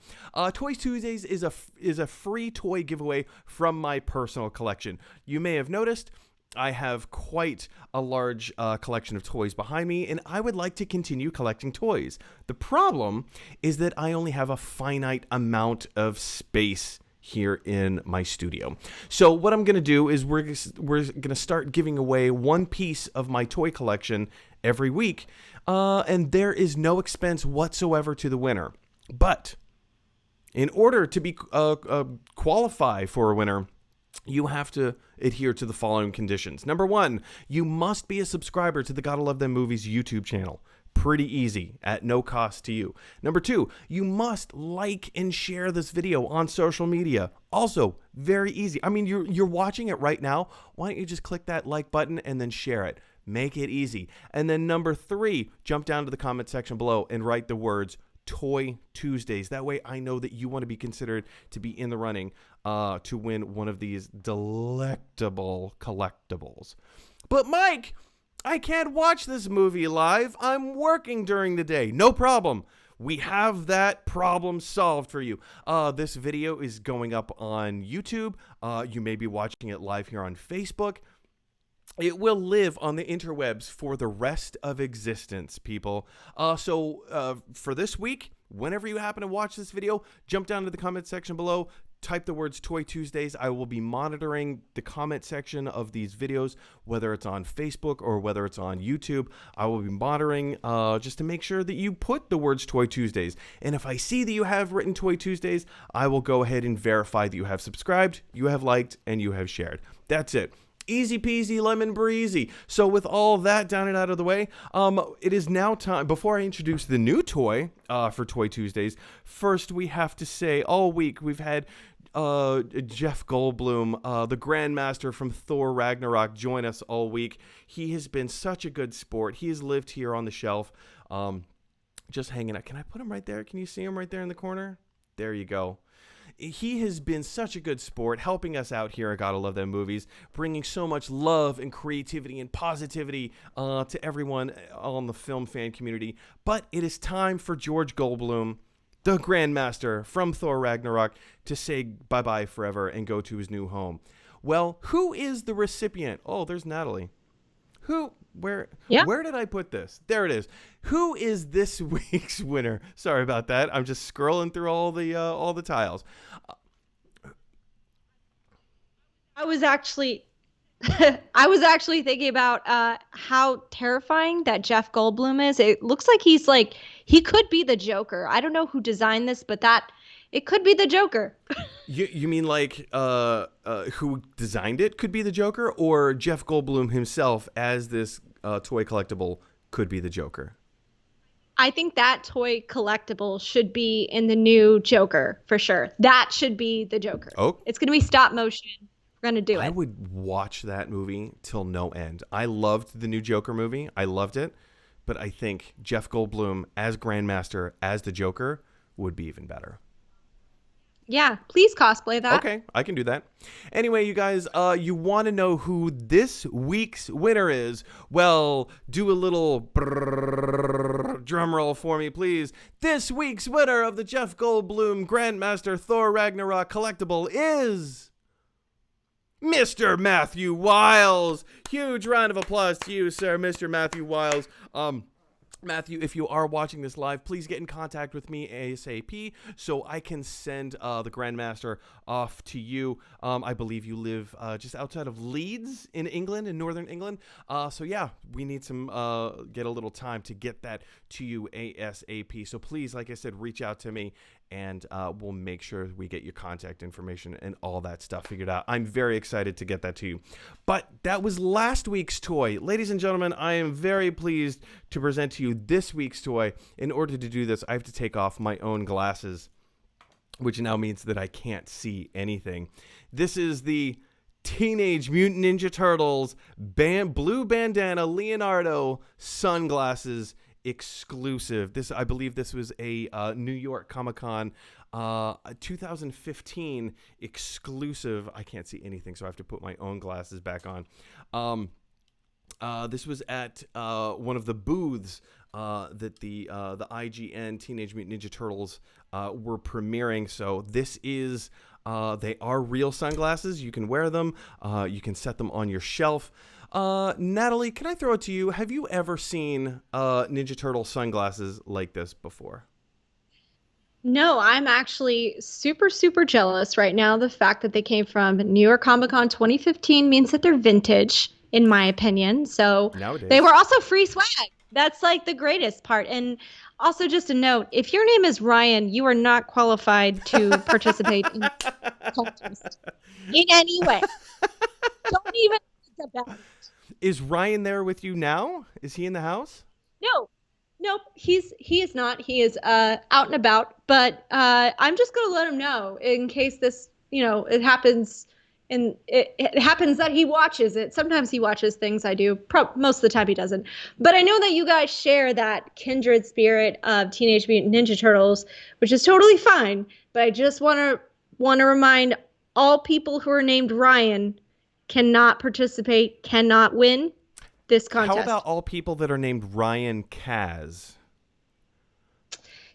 Speaker 1: Toy Tuesdays is a free toy giveaway from my personal collection. You may have noticed I have quite a large collection of toys behind me, and I would like to continue collecting toys. The problem is that I only have a finite amount of space here in my studio. So what I'm going to do is we're going to start giving away one piece of my toy collection every week, and there is no expense whatsoever to the winner. But in order to be qualify for a winner, you have to adhere to the following conditions. Number 1, you must be a subscriber to the Gotta Love Them Movies YouTube channel. Pretty easy, at no cost to you. Number 2, you must like and share this video on social media. Also, very easy. I mean, you're watching it right now. Why don't you just click that like button and then share it? Make it easy. And then number 3, jump down to the comment section below and write the words Toy Tuesdays. That way I know that you want to be considered to be in the running to win one of these delectable collectibles. But Mike, I can't watch this movie live. I'm working during the day. No problem. We have that problem solved for you. This video is going up on YouTube. You may be watching it live here on Facebook. It will live on the interwebs for the rest of existence, people. So for this week, whenever you happen to watch this video, jump down to the comment section below, type the words Toy Tuesdays. I will be monitoring the comment section of these videos, whether it's on Facebook or whether it's on YouTube. I will be monitoring just to make sure that you put the words Toy Tuesdays. And if I see that you have written Toy Tuesdays, I will go ahead and verify that you have subscribed, you have liked, and you have shared. That's it. Easy peasy lemon breezy. So with all that down and out of the way, it is now time, before I introduce the new toy for Toy Tuesdays, first we have to say all week we've had Jeff Goldblum, the Grandmaster from Thor Ragnarok, join us all week. He has been such a good sport. He has lived here on the shelf, just hanging out. Can I put him right there? Can you see him right there in the corner? There you go. He has been such a good sport, helping us out here at Gotta Love Them Movies, bringing so much love and creativity and positivity to everyone on the film fan community. But it is time for George Goldblum, the Grandmaster from Thor Ragnarok, to say bye-bye forever and go to his new home. Well, who is the recipient? Oh, there's Natalie. Where did I put this? There it is. Who is this week's winner? Sorry about that. I'm just scrolling through all the tiles.
Speaker 2: I was actually thinking about how terrifying that Jeff Goldblum is. It looks like he could be the Joker. I don't know who designed this, but it could be the Joker.
Speaker 1: You mean like who designed it could be the Joker, or Jeff Goldblum himself as this toy collectible could be the Joker?
Speaker 2: I think that toy collectible should be in the new Joker for sure. That should be the Joker.
Speaker 1: Oh,
Speaker 2: it's going to be stop motion. We're going to do it.
Speaker 1: I would watch that movie till no end. I loved the new Joker movie. I loved it. But I think Jeff Goldblum as Grandmaster, as the Joker, would be even better.
Speaker 2: Yeah, please cosplay that.
Speaker 1: Okay, I can do that. Anyway, you guys, you want to know who this week's winner is? Well, do a little drum roll for me, please. This week's winner of the Jeff Goldblum Grandmaster Thor Ragnarok collectible is Mr. Matthew Wiles. Huge round of applause to you, sir, Mr. Matthew Wiles. Matthew, if you are watching this live, please get in contact with me ASAP so I can send the Grandmaster off to you. I believe you live just outside of Leeds in England, in northern England. So yeah, we need some get a little time to get that to you ASAP. So please, like I said, reach out to me and we'll make sure we get your contact information and all that stuff figured out. I'm very excited to get that to you. But that was last week's toy. Ladies and gentlemen, I am very pleased to present to you this week's toy. In order to do this, I have to take off my own glasses, which now means that I can't see anything. This is the Teenage Mutant Ninja Turtles blue bandana Leonardo sunglasses exclusive. I believe this was a New York Comic-Con 2015 exclusive. I can't see anything, so I have to put my own glasses back on. This was at one of the booths that the IGN Teenage Mutant Ninja Turtles were premiering. So this is they are real sunglasses. You can wear them. You can set them on your shelf. Natalie, can I throw it to you? Have you ever seen Ninja Turtle sunglasses like this before?
Speaker 2: No, I'm actually super, super jealous right now. The fact that they came from New York Comic Con 2015 means that they're vintage, in my opinion. So
Speaker 1: Nowadays.
Speaker 2: They were also free swag. That's like the greatest part. And also just a note, if your name is Ryan, you are not qualified to participate in the contest in any way. Don't even think about it.
Speaker 1: Is Ryan there with you now? Is he in the house?
Speaker 2: Nope, he is not. He is out and about. But I'm just gonna let him know in case this, it happens, and it happens that he watches it. Sometimes he watches things I do. Most of the time he doesn't. But I know that you guys share that kindred spirit of Teenage Mutant Ninja Turtles, which is totally fine. But I just want to remind all people who are named Ryan cannot participate, cannot win this contest.
Speaker 1: How about all people that are named Ryan Kaz?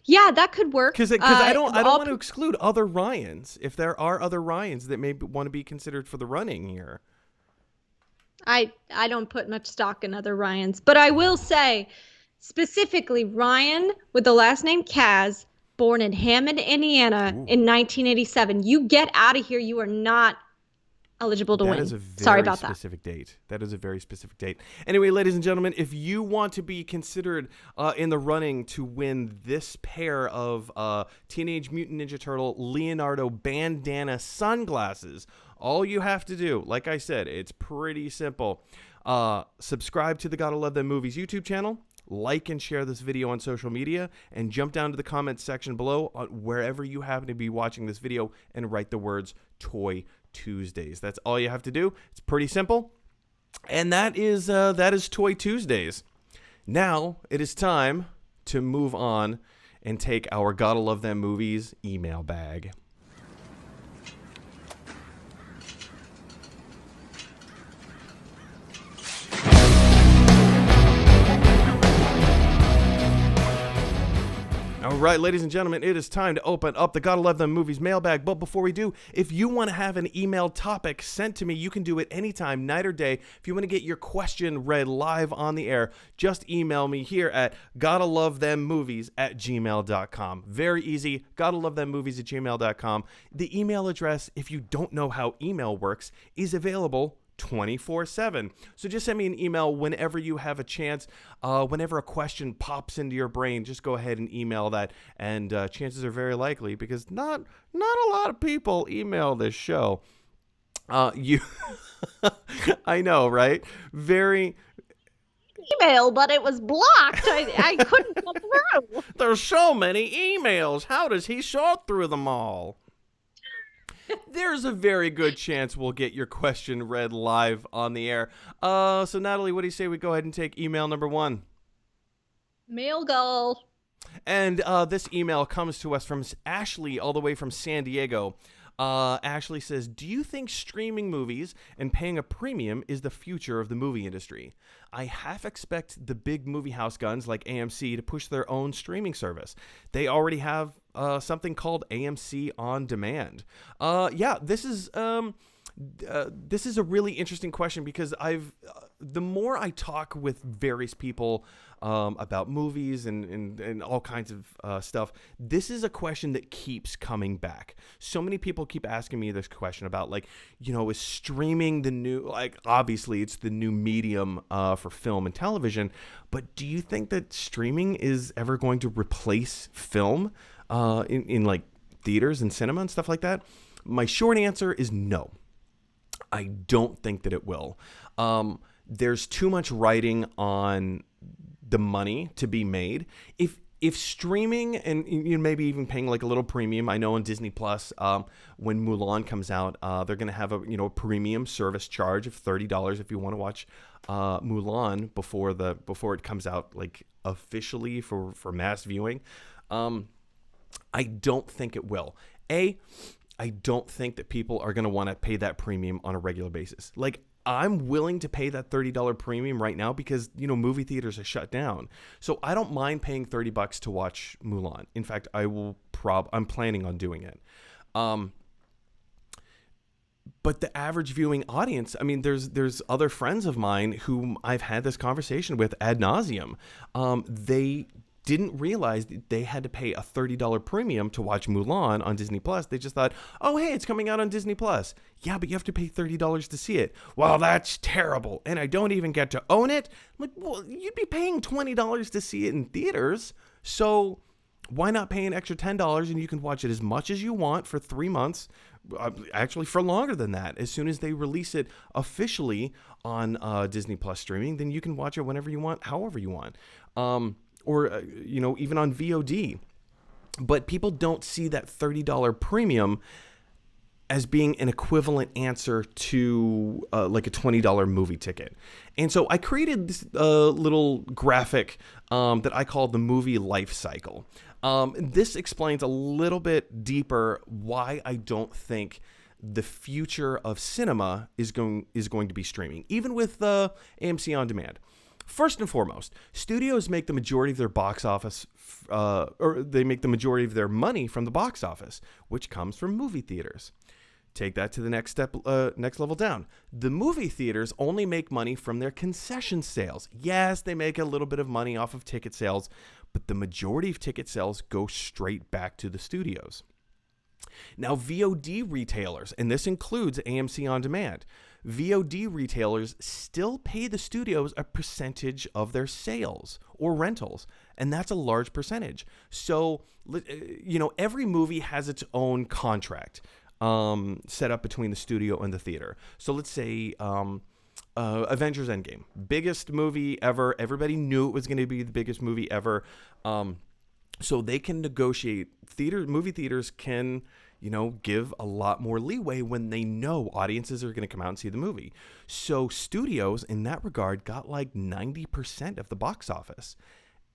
Speaker 2: Yeah, that could work.
Speaker 1: Because I don't want to exclude other Ryans if there are other Ryans that may want to be considered for the running here.
Speaker 2: I don't put much stock in other Ryans, but I will say specifically Ryan with the last name Kaz, born in Hammond, Indiana in 1987. You get out of here. You are not eligible to win.
Speaker 1: That is a very
Speaker 2: Sorry about
Speaker 1: specific date. That is a very specific date. Anyway, ladies and gentlemen, if you want to be considered in the running to win this pair of Teenage Mutant Ninja Turtle Leonardo bandana sunglasses, all you have to do, like I said, it's pretty simple. Subscribe to the Gotta Love Them Movies YouTube channel. Like and share this video on social media, and jump down to the comments section below wherever you happen to be watching this video and write the words Toy Tuesdays. That's all you have to do. It's pretty simple. And that is Toy Tuesdays. Now it is time to move on and take our Gotta Love Them Movies email bag. All right, ladies and gentlemen, it is time to open up the Gotta Love Them Movies mailbag. But before we do, if you want to have an email topic sent to me, you can do it anytime, night or day. If you want to get your question read live on the air, just email me here at GottaLoveThemMovies@gmail.com. Very easy, GottaLoveThemMovies@gmail.com. The email address, if you don't know how email works, is available 24/7. So just send me an email whenever you have a chance. Whenever a question pops into your brain, just go ahead and email that. And chances are very likely, because not a lot of people email this show. I know, right? Very
Speaker 2: email, but it was blocked. I couldn't get through.
Speaker 1: There's so many emails. How does he sort through them all? There's a very good chance we'll get your question read live on the air. So Natalie, what do you say we go ahead and take email number 1?
Speaker 2: Mail goal.
Speaker 1: And this email comes to us from Ashley, all the way from San Diego. Ashley says, do you think streaming movies and paying a premium is the future of the movie industry? I half expect the big movie house guns like AMC to push their own streaming service. They already have something called AMC On Demand. This is a really interesting question because the more I talk with various people about movies and all kinds of stuff, this is a question that keeps coming back. So many people keep asking me this question about, like, is streaming the new, like, obviously it's the new medium for film and television, but do you think that streaming is ever going to replace film in like theaters and cinema and stuff like that? My short answer is no. I don't think that it will. There's too much writing on the money to be made. If streaming and maybe even paying like a little premium, I know on Disney Plus, when Mulan comes out, they're going to have a premium service charge of $30 if you want to watch Mulan before it comes out, like, officially for mass viewing. I don't think it will. I don't think that people are going to want to pay that premium on a regular basis. Like, I'm willing to pay that $30 premium right now because, movie theaters are shut down. So I don't mind paying $30 to watch Mulan. In fact, I'm planning on doing it. But the average viewing audience, I mean, there's other friends of mine whom I've had this conversation with ad nauseum. They didn't realize that they had to pay a $30 premium to watch Mulan on Disney Plus. They just thought, oh, hey, it's coming out on Disney Plus. Yeah, but you have to pay $30 to see it. Well, that's terrible. And I don't even get to own it. I'm like, well, you'd be paying $20 to see it in theaters. So why not pay an extra $10 and you can watch it as much as you want for 3 months? Actually, for longer than that. As soon as they release it officially on Disney Plus streaming, then you can watch it whenever you want, however you want. Or even on VOD. But people don't see that $30 premium as being an equivalent answer to like a $20 movie ticket. And so I created this little graphic that I call the movie life cycle. This explains a little bit deeper why I don't think the future of cinema is going to be streaming, even with AMC On Demand. First and foremost, studios make the majority of their box office, or they make the majority of their money from the box office, which comes from movie theaters. Take that to the next level down. The movie theaters only make money from their concession sales. Yes, they make a little bit of money off of ticket sales, but the majority of ticket sales go straight back to the studios. Now, VOD retailers, and this includes AMC On Demand, VOD retailers still pay the studios a percentage of their sales or rentals, and that's a large percentage. So, every movie has its own contract set up between the studio and the theater. So let's say Avengers Endgame, biggest movie ever. Everybody knew it was going to be the biggest movie ever. So they can negotiate. Movie theaters can, give a lot more leeway when they know audiences are going to come out and see the movie. So studios, in that regard, got like 90% of the box office.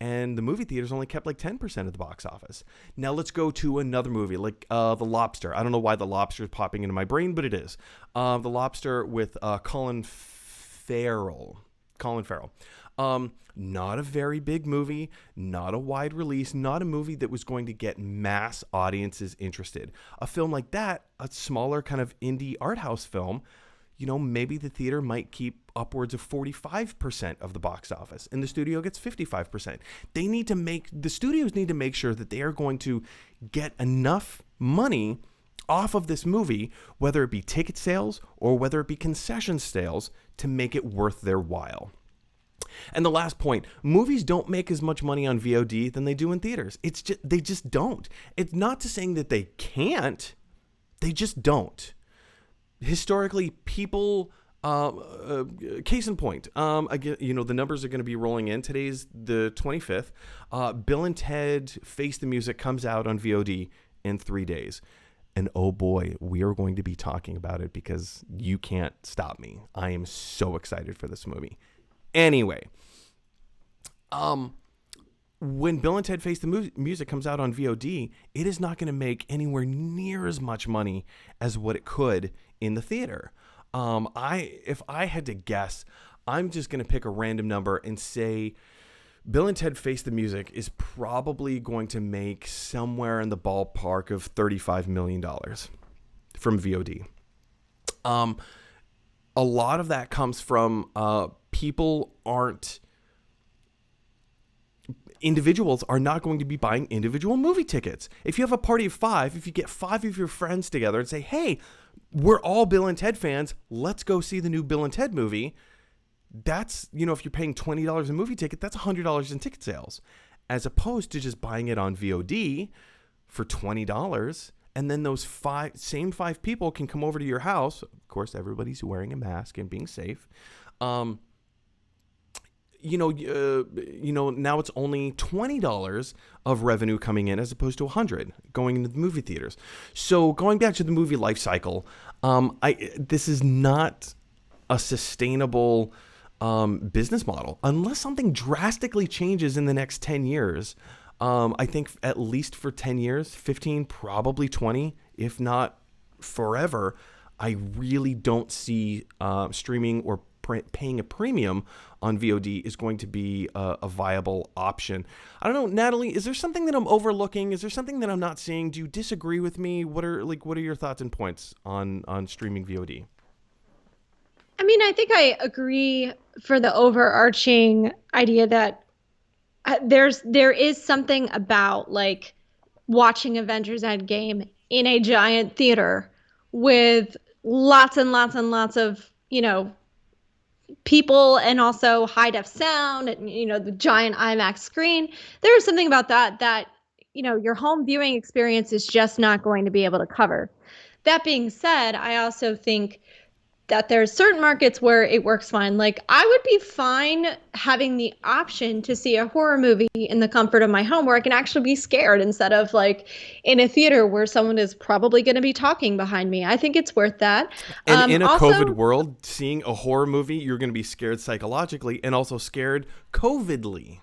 Speaker 1: And the movie theaters only kept like 10% of the box office. Now let's go to another movie, like The Lobster. I don't know why The Lobster is popping into my brain, but it is. The Lobster with Colin Farrell. Not a very big movie, not a wide release, not a movie that was going to get mass audiences interested. A film like that, a smaller kind of indie art house film, maybe the theater might keep upwards of 45% of the box office and the studio gets 55%. The studios need to make sure that they are going to get enough money off of this movie, whether it be ticket sales or whether it be concession sales, to make it worth their while. And the last point, movies don't make as much money on VOD than they do in theaters. They just don't. It's not to saying that they can't, they just don't. Historically, people, case in point, again, the numbers are going to be rolling in. Today's the 25th. Bill and Ted Face the Music comes out on VOD in 3 days. And oh boy, we are going to be talking about it because you can't stop me. I am so excited for this movie. Anyway, when Bill and Ted Face the Music comes out on VOD, it is not going to make anywhere near as much money as what it could in the theater. If I had to guess, I'm just going to pick a random number and say Bill and Ted Face the Music is probably going to make somewhere in the ballpark of $35 million from VOD. A lot of that comes from individuals are not going to be buying individual movie tickets. If you have a party of 5, if you get 5 of your friends together and say, hey, we're all Bill and Ted fans, let's go see the new Bill and Ted movie. That's, if you're paying $20 a movie ticket, that's $100 in ticket sales, as opposed to just buying it on VOD for $20. And then those same 5 people can come over to your house. Of course, everybody's wearing a mask and being safe. Now it's only $20 of revenue coming in as opposed to $100 going into the movie theaters. So going back to the movie life cycle, this is not a sustainable business model unless something drastically changes in the next 10 years. I think at least for 10 years, 15, probably 20, if not forever, I really don't see streaming or paying a premium on VOD is going to be a viable option. I don't know, Natalie, is there something that I'm overlooking? Is there something that I'm not seeing? Do you disagree with me? What are your thoughts and points on streaming VOD?
Speaker 2: I mean, I think I agree for the overarching idea that there is something about like watching Avengers Endgame in a giant theater with lots and lots and lots of, people, and also high def sound and, the giant IMAX screen. There is something about that, your home viewing experience is just not going to be able to cover. That being said, I also think that there's certain markets where it works fine. Like, I would be fine having the option to see a horror movie in the comfort of my home where I can actually be scared instead of like in a theater where someone is probably going to be talking behind me. I think it's worth that.
Speaker 1: And in a COVID world, seeing a horror movie, you're going to be scared psychologically and also scared COVIDly.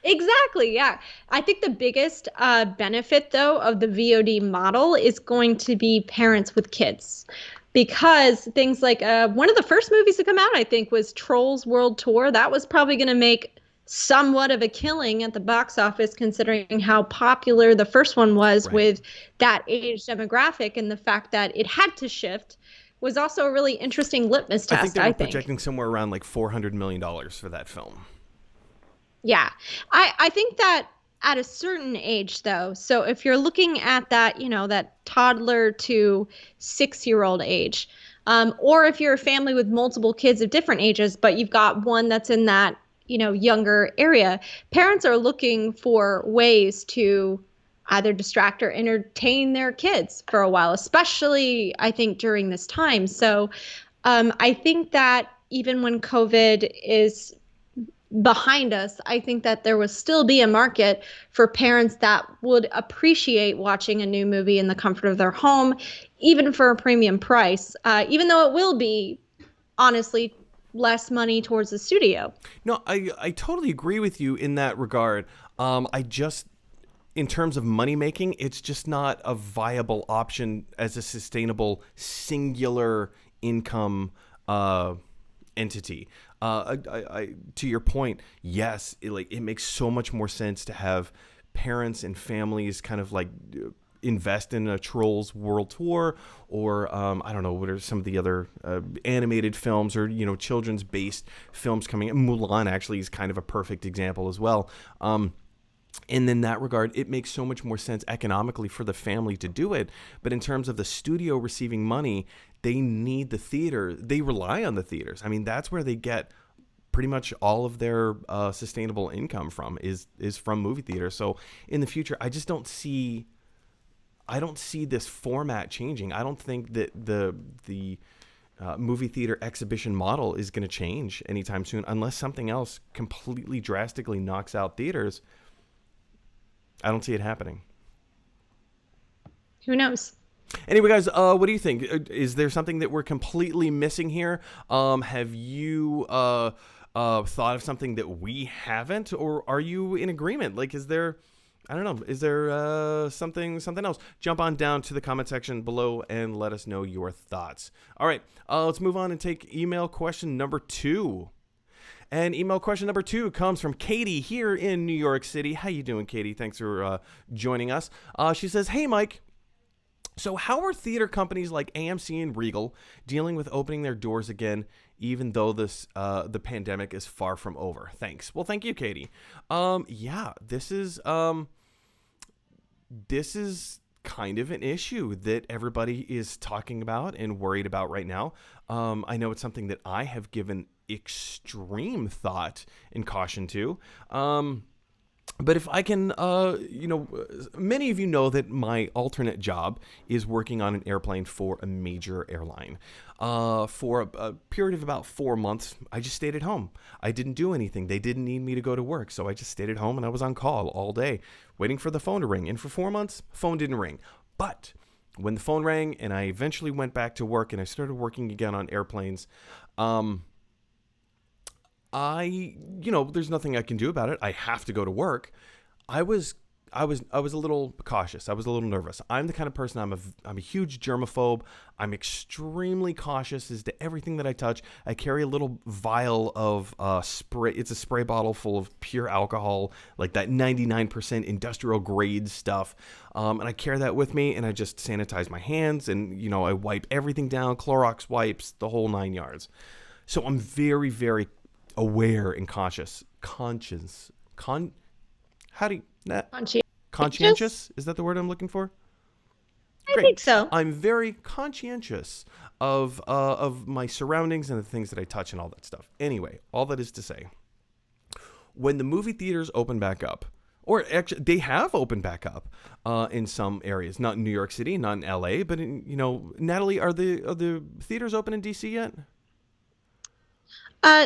Speaker 2: Exactly, yeah. I think the biggest benefit, though, of the VOD model is going to be parents with kids. Because things like one of the first movies to come out, I think, was Trolls World Tour. That was probably going to make somewhat of a killing at the box office, considering how popular the first one was with that age demographic, and the fact that it had to shift was also a really interesting litmus test.
Speaker 1: I think they were projecting somewhere around like $400 million for that film.
Speaker 2: Yeah, I think that at a certain age, though, so if you're looking at that, that toddler to 6-year-old age, or if you're a family with multiple kids of different ages, but you've got one that's in that, younger area, parents are looking for ways to either distract or entertain their kids for a while, especially, I think, during this time. So I think that even when COVID is behind us, I think that there will still be a market for parents that would appreciate watching a new movie in the comfort of their home, even for a premium price, even though it will be, honestly, less money towards the studio.
Speaker 1: No, I totally agree with you in that regard. In terms of money making, it's just not a viable option as a sustainable singular income entity. To your point, yes, it makes so much more sense to have parents and families kind of like invest in a Trolls World Tour, or I don't know, what are some of the other animated films or children's based films coming in. Mulan actually is kind of a perfect example as well. And in that regard, it makes so much more sense economically for the family to do it. But in terms of the studio receiving money, they need the theater. They rely on the theaters. I mean, that's where they get pretty much all of their sustainable income from is from movie theaters. So in the future, I don't see this format changing. I don't think that the movie theater exhibition model is going to change anytime soon unless something else completely drastically knocks out theaters. I don't see it happening.
Speaker 2: Who knows?
Speaker 1: Anyway, guys, what do you think? Is there something that we're completely missing here? Have you thought of something that we haven't, or are you in agreement? Like, is there, I don't know, is there something else? Jump on down to the comment section below and let us know your thoughts. All right, let's move on and take email question number 2. And email question number 2 comes from Katie here in New York City. How you doing, Katie? Thanks for joining us. She says, "Hey, Mike. So how are theater companies like AMC and Regal dealing with opening their doors again, even though the pandemic is far from over? Thanks." Well, thank you, Katie. Yeah, this is kind of an issue that everybody is talking about and worried about right now. I know it's something that I have given extreme thought and caution to. But if I can, many of you know that my alternate job is working on an airplane for a major airline. For a period of about 4 months, I just stayed at home. I didn't do anything. They didn't need me to go to work, so I just stayed at home and I was on call all day, waiting for the phone to ring. And for 4 months, phone didn't ring. But when the phone rang and I eventually went back to work and I started working again on airplanes, there's nothing I can do about it. I have to go to work. I was a little cautious. I was a little nervous. I'm the kind of person, I'm a huge germaphobe. I'm extremely cautious as to everything that I touch. I carry a little vial of spray. It's a spray bottle full of pure alcohol, like that 99% industrial grade stuff. And I carry that with me and I just sanitize my hands and, I wipe everything down, Clorox wipes, the whole 9 yards. So I'm very, very aware and conscientious. Conscientious? Is that the word I'm looking for?
Speaker 2: I think so.
Speaker 1: I'm very conscientious of my surroundings and the things that I touch and all that stuff. Anyway, all that is to say, when the movie theaters open back up, or actually they have opened back up in some areas, not in New York City, not in LA, but in, Natalie, are the theaters open in DC yet?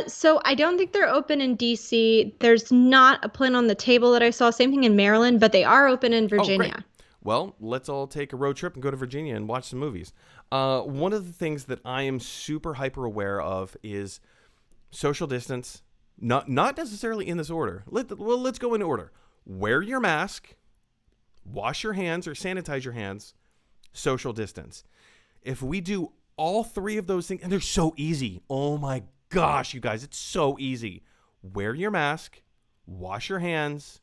Speaker 2: So I don't think they're open in DC. There's not a plan on the table that I saw. Same thing in Maryland, but they are open in Virginia.
Speaker 1: Oh, great. Well, let's all take a road trip and go to Virginia and watch some movies. One of the things that I am super hyper aware of is social distance. Not necessarily in this order. Let's go in order. Wear your mask, wash your hands or sanitize your hands, social distance. If we do all 3 of those things, and they're so easy. Oh my gosh, you guys, it's so easy. Wear your mask, wash your hands,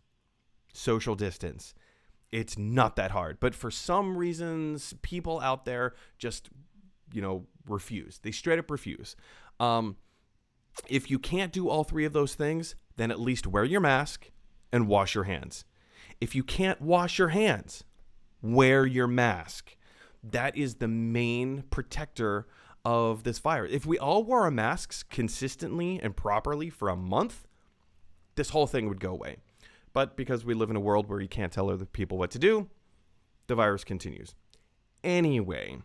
Speaker 1: social distance. It's not that hard. But for some reasons, people out there just, refuse. They straight up refuse. If you can't do all 3 of those things, then at least wear your mask and wash your hands. If you can't wash your hands, wear your mask. That is the main protector of this virus. If we all wore our masks consistently and properly for a month, this whole thing would go away. But because we live in a world where you can't tell other people what to do, the virus continues. Anyway,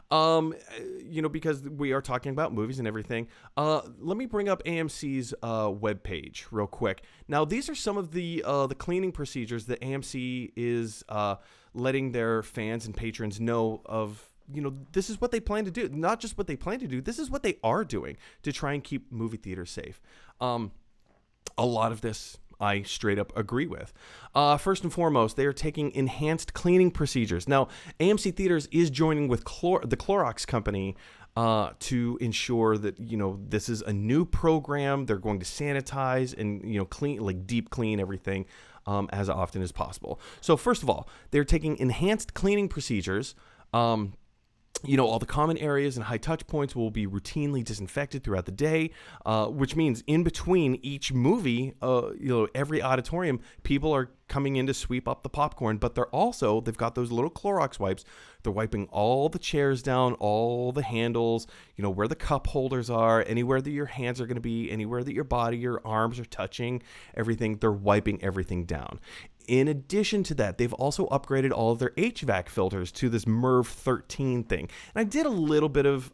Speaker 1: because we are talking about movies and everything, let me bring up AMC's webpage real quick. Now, these are some of the cleaning procedures that AMC is letting their fans and patrons know of. This is what they plan to do. Not just what they plan to do. This is what they are doing to try and keep movie theaters safe. A lot of this I straight up agree with. First and foremost, they are taking enhanced cleaning procedures. Now, AMC Theaters is joining with the Clorox company to ensure that, this is a new program. They're going to sanitize and, clean, like deep clean everything as often as possible. So first of all, they're taking enhanced cleaning procedures. All the common areas and high touch points will be routinely disinfected throughout the day, which means in between each movie, every auditorium, people are coming in to sweep up the popcorn, but they've got those little Clorox wipes. They're wiping all the chairs down, all the handles, where the cup holders are, anywhere that your hands are going to be, anywhere that your body, your arms are touching, everything. They're wiping everything down. In addition to that, they've also upgraded all of their HVAC filters to this MERV 13 thing. And I did a little bit of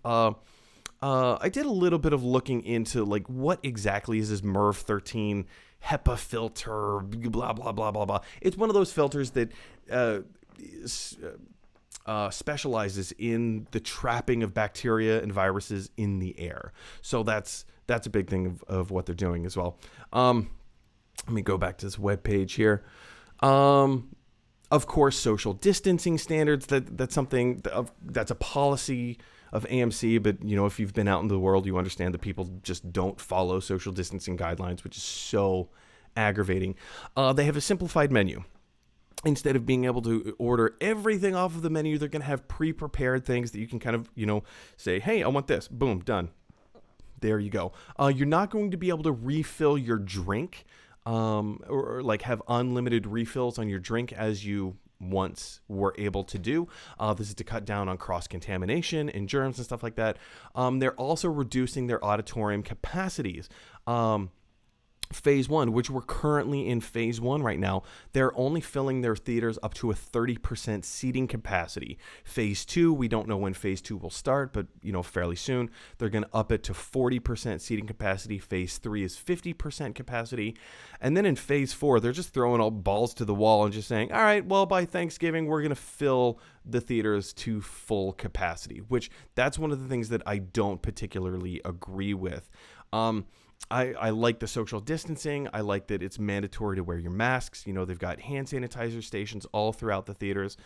Speaker 1: looking into like what exactly is this MERV 13 HEPA filter, blah blah blah blah blah. It's one of those filters that specializes in the trapping of bacteria and viruses in the air. So that's That's a big thing of what they're doing as well. Let me go back to this webpage here. Of course, social distancing standards, that's something that's a policy of AMC, but if you've been out in the world, you understand that people just don't follow social distancing guidelines, which is so aggravating. They have a simplified menu. Instead of being able to order everything off of the menu, they're going to have pre-prepared things that you can kind of, say, hey, I want this. Boom, done. There you go. You're not going to be able to refill your drink or like have unlimited refills on your drink as you once were able to do. This is to cut down on cross-contamination and germs and stuff like that. They're also reducing their auditorium capacities. Phase 1, which we're currently in phase 1 right now, they're only filling their theaters up to a 30% seating capacity. Phase 2, we don't know when phase 2 will start, but fairly soon. They're going to up it to 40% seating capacity. Phase 3 is 50% capacity. And then in phase 4, they're just throwing all balls to the wall and just saying, all right, well, by Thanksgiving, we're going to fill the theaters to full capacity, which that's one of the things that I don't particularly agree with. I like the social distancing. I like that it's mandatory to wear your masks. They've got hand sanitizer stations all throughout the theaters.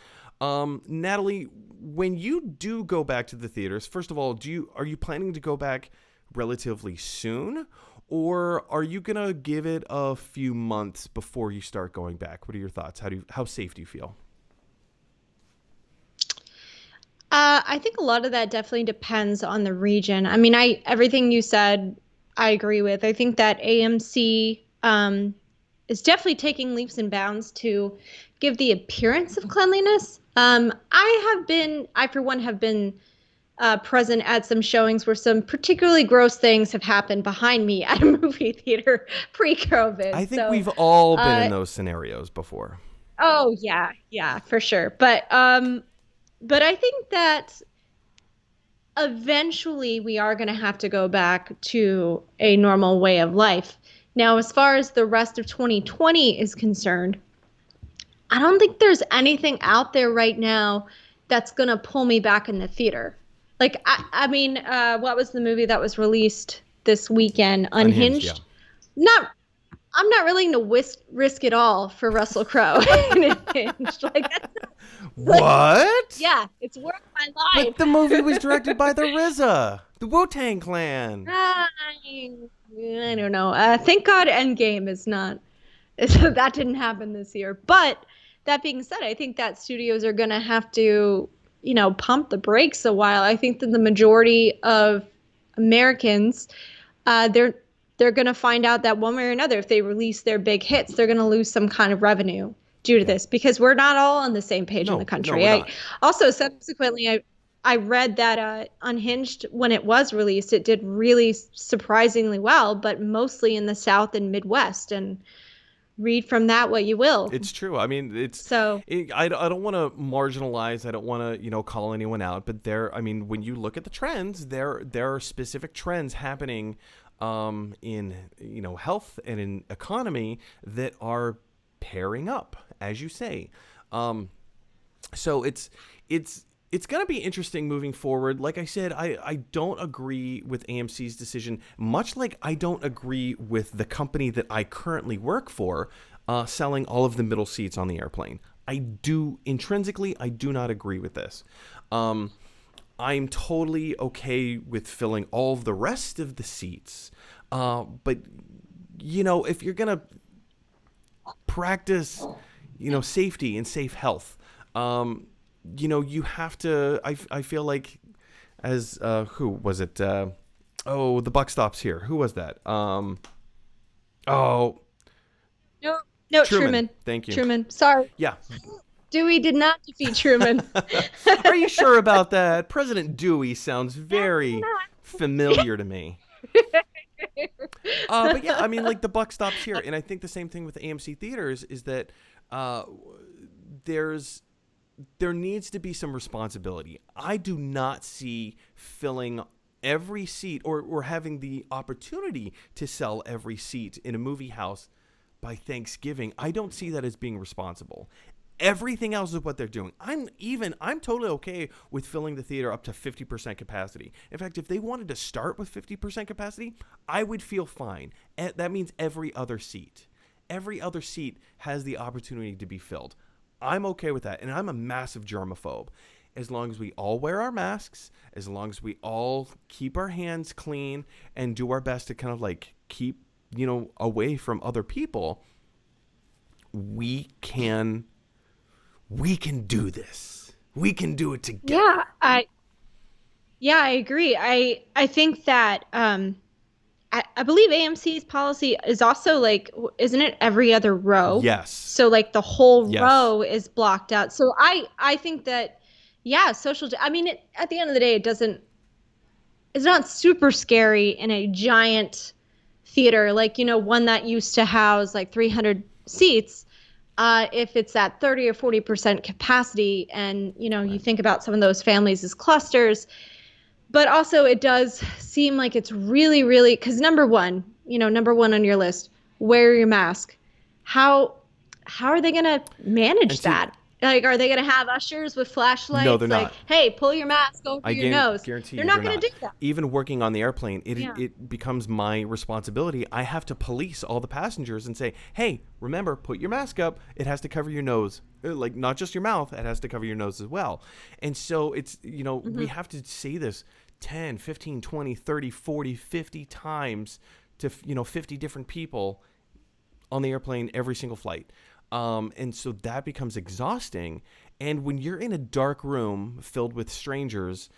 Speaker 1: Natalie, when you do go back to the theaters, first of all, are you planning to go back relatively soon, or are you gonna give it a few months before you start going back? What are your thoughts? How safe do you feel?
Speaker 2: I think a lot of that definitely depends on the region. I mean, everything you said, I agree with. I think that AMC is definitely taking leaps and bounds to give the appearance of cleanliness. I for one have been present at some showings where some particularly gross things have happened behind me at a movie theater pre-COVID.
Speaker 1: I think we've all been in those scenarios before.
Speaker 2: Oh yeah, for sure. But I think that eventually we are going to have to go back to a normal way of life. Now, as far as the rest of 2020 is concerned, I don't think there's anything out there right now that's going to pull me back in the theater. Like, I mean, what was the movie that was released this weekend? Unhinged. Yeah. I'm not willing to risk it all for Russell Crowe.
Speaker 1: What?
Speaker 2: Yeah, it's worth my life.
Speaker 1: But the movie was directed by the RZA, the Wu-Tang Clan.
Speaker 2: I don't know. Thank God Endgame is not. That didn't happen this year. But that being said, I think that studios are going to have to, pump the brakes a while. I think that the majority of Americans, they're going to find out that one way or another, if they release their big hits, they're going to lose some kind of revenue due to this, because we're not all on the same page in the country. Also, subsequently, I read that Unhinged, when it was released, it did really surprisingly well, but mostly in the South and Midwest. And read from that what you will.
Speaker 1: It's true. I mean, I don't want to marginalize. I don't want to, call anyone out. But when you look at the trends, there are specific trends happening in health and in economy that are pairing up, as you say. So it's going to be interesting moving forward. Like I said, I don't agree with AMC's decision, much like I don't agree with the company that I currently work for selling all of the middle seats on the airplane. I do not agree with this. I'm totally okay with filling all of the rest of the seats. But, if you're going to practice, safety and safe health, you have to, I feel like, as, who was it? The buck stops here. Who was that?
Speaker 2: No, Truman.
Speaker 1: Thank you.
Speaker 2: Truman. Sorry.
Speaker 1: Yeah.
Speaker 2: Dewey did not defeat Truman.
Speaker 1: Are you sure about that? President Dewey sounds very familiar to me. But yeah, like the buck stops here. And I think the same thing with AMC theaters is that there needs to be some responsibility. I do not see filling every seat or having the opportunity to sell every seat in a movie house by Thanksgiving. I don't see that as being responsible. Everything else is what they're doing. I'm totally okay with filling the theater up to 50% capacity. In fact, if they wanted to start with 50% capacity, I would feel fine. That means every other seat has the opportunity to be filled. I'm okay with that. And I'm a massive germaphobe. As long as we all wear our masks, as long as we all keep our hands clean and do our best to kind of like keep, away from other people, we can do this. We can do it together.
Speaker 2: Yeah, I agree. I think that I believe AMC's policy is also like, isn't it every other row?
Speaker 1: Yes.
Speaker 2: So like the whole
Speaker 1: Yes.
Speaker 2: row is blocked out. So I think that, yeah, I mean, at the end of the day, it's not super scary in a giant theater, like, one that used to house like 300 seats. If it's at 30 or 40% capacity and, you think about some of those families as clusters. But also it does seem like it's really, really, because number one on your list, wear your mask. How are they going to manage that? Like, are they going to have ushers with flashlights?
Speaker 1: No, they're
Speaker 2: like,
Speaker 1: not.
Speaker 2: Hey, pull your mask over your nose.
Speaker 1: Guarantee
Speaker 2: they're
Speaker 1: you
Speaker 2: not going to do that.
Speaker 1: Even working on the airplane, it becomes my responsibility. I have to police all the passengers and say, hey, remember, put your mask up. It has to cover your nose. Like, not just your mouth. It has to cover your nose as well. And so it's, we have to say this 10, 15, 20, 30, 40, 50 times to, 50 different people on the airplane every single flight. And so that becomes exhausting. And when you're in a dark room filled with strangers,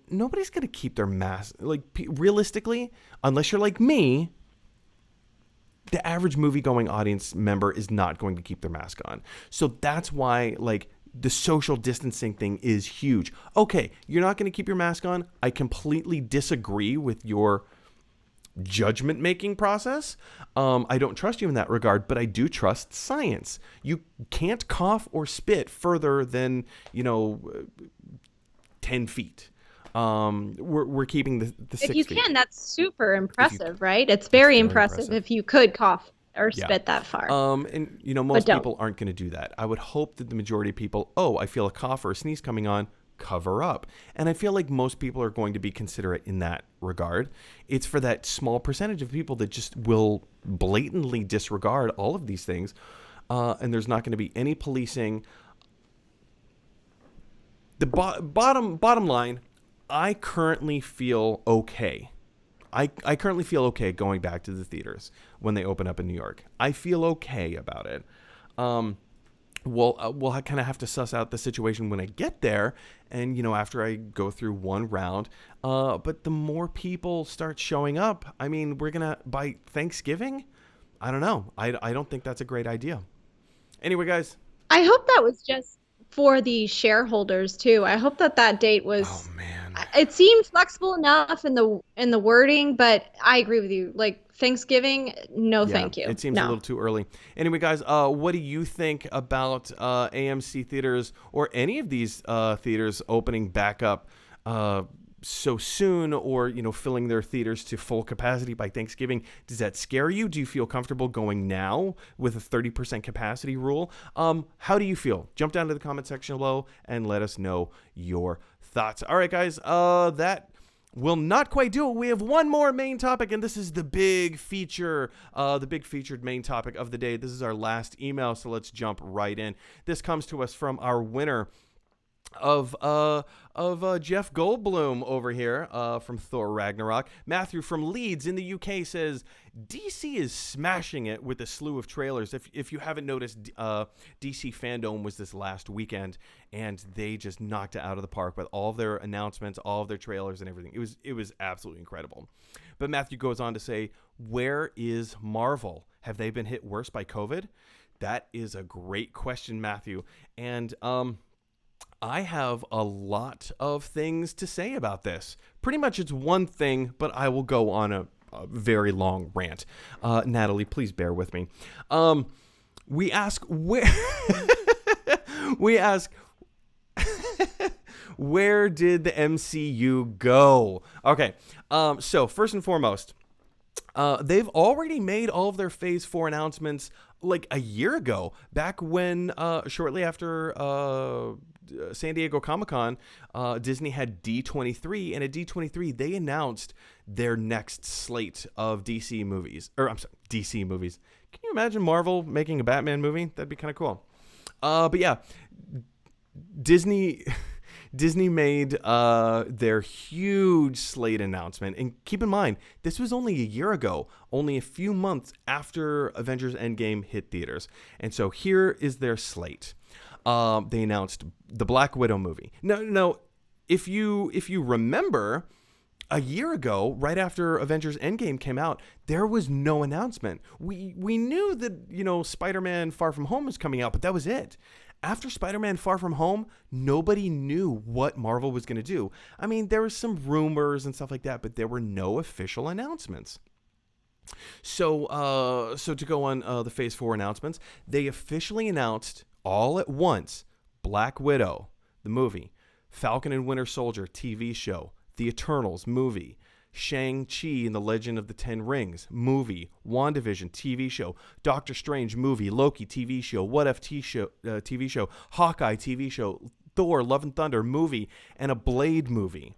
Speaker 1: nobody's going to keep their mask. Like, realistically, unless you're like me, the average movie-going audience member is not going to keep their mask on. So that's why, like, the social distancing thing is huge. Okay, you're not going to keep your mask on. I completely disagree with your judgment-making process. I don't trust you in that regard, but I do trust science. You can't cough or spit further than, 10 feet. We're keeping the 6 feet.
Speaker 2: If you can, that's super impressive, right? It's very impressive if you could cough or spit that far.
Speaker 1: And most people aren't going to do that. I would hope that the majority of people, I feel a cough or a sneeze coming on, cover up. And I feel like most people are going to be considerate in that regard. It's for that small percentage of people that just will blatantly disregard all of these things. And there's not going to be any policing. The bottom line, I currently feel okay. I currently feel okay going back to the theaters when they open up in New York. I feel okay about it. We'll kind of have to suss out the situation when I get there and, after I go through one round. But the more people start showing up, I mean, we're going to, by Thanksgiving, I don't know. I don't think that's a great idea. Anyway, guys.
Speaker 2: I hope that was just for the shareholders too. I hope that date was.
Speaker 1: Oh man.
Speaker 2: It seemed flexible enough in the wording, but I agree with you. Like Thanksgiving, no, thank you.
Speaker 1: It seems a little too early. Anyway, guys, what do you think about AMC theaters or any of these theaters opening back up so soon, or filling their theaters to full capacity by Thanksgiving? Does that scare you? Do you feel comfortable going now with a 30% capacity rule? How do you feel? Jump down to the comment section below and let us know your thoughts. All right, guys, that will not quite do it. We have one more main topic, and this is the big feature, the big featured main topic of the day. This is our last email, so let's jump right in. This comes to us from our winner of Jeff Goldblum over here from Thor Ragnarok. Matthew from Leeds in the UK says, DC is smashing it with a slew of trailers. If you haven't noticed, DC Fandom was this last weekend, and they just knocked it out of the park with all of their announcements, all of their trailers and everything. It was absolutely incredible. But Matthew goes on to say, where is Marvel? Have they been hit worse by COVID? That is a great question, Matthew. And I have a lot of things to say about this. Pretty much it's one thing, but I will go on a very long rant. Natalie, please bear with me. We ask where where did the MCU go? Okay. So first and foremost, They've already made all of their Phase 4 announcements like a year ago, back when shortly after San Diego Comic-Con, Disney had D23, and at D23 they announced their next slate of DC movies. DC movies. Can you imagine Marvel making a Batman movie? That'd be kind of cool. But yeah, Disney made their huge slate announcement. And keep in mind, this was only a year ago, only a few months after Avengers Endgame hit theaters. And so here is their slate. They announced the Black Widow movie. No, if you remember, a year ago, right after Avengers Endgame came out, there was no announcement. We knew that, Spider-Man Far From Home was coming out, but that was it. After Spider-Man Far From Home, nobody knew what Marvel was going to do. I mean, there was some rumors and stuff like that, but there were no official announcements. So to go on the Phase 4 announcements, they officially announced all at once Black Widow, the movie, Falcon and Winter Soldier TV show, The Eternals movie, Shang-Chi and the Legend of the Ten Rings movie, WandaVision TV show, Doctor Strange movie, Loki TV show, What If TV show, Hawkeye TV show, Thor Love and Thunder movie, and a Blade movie.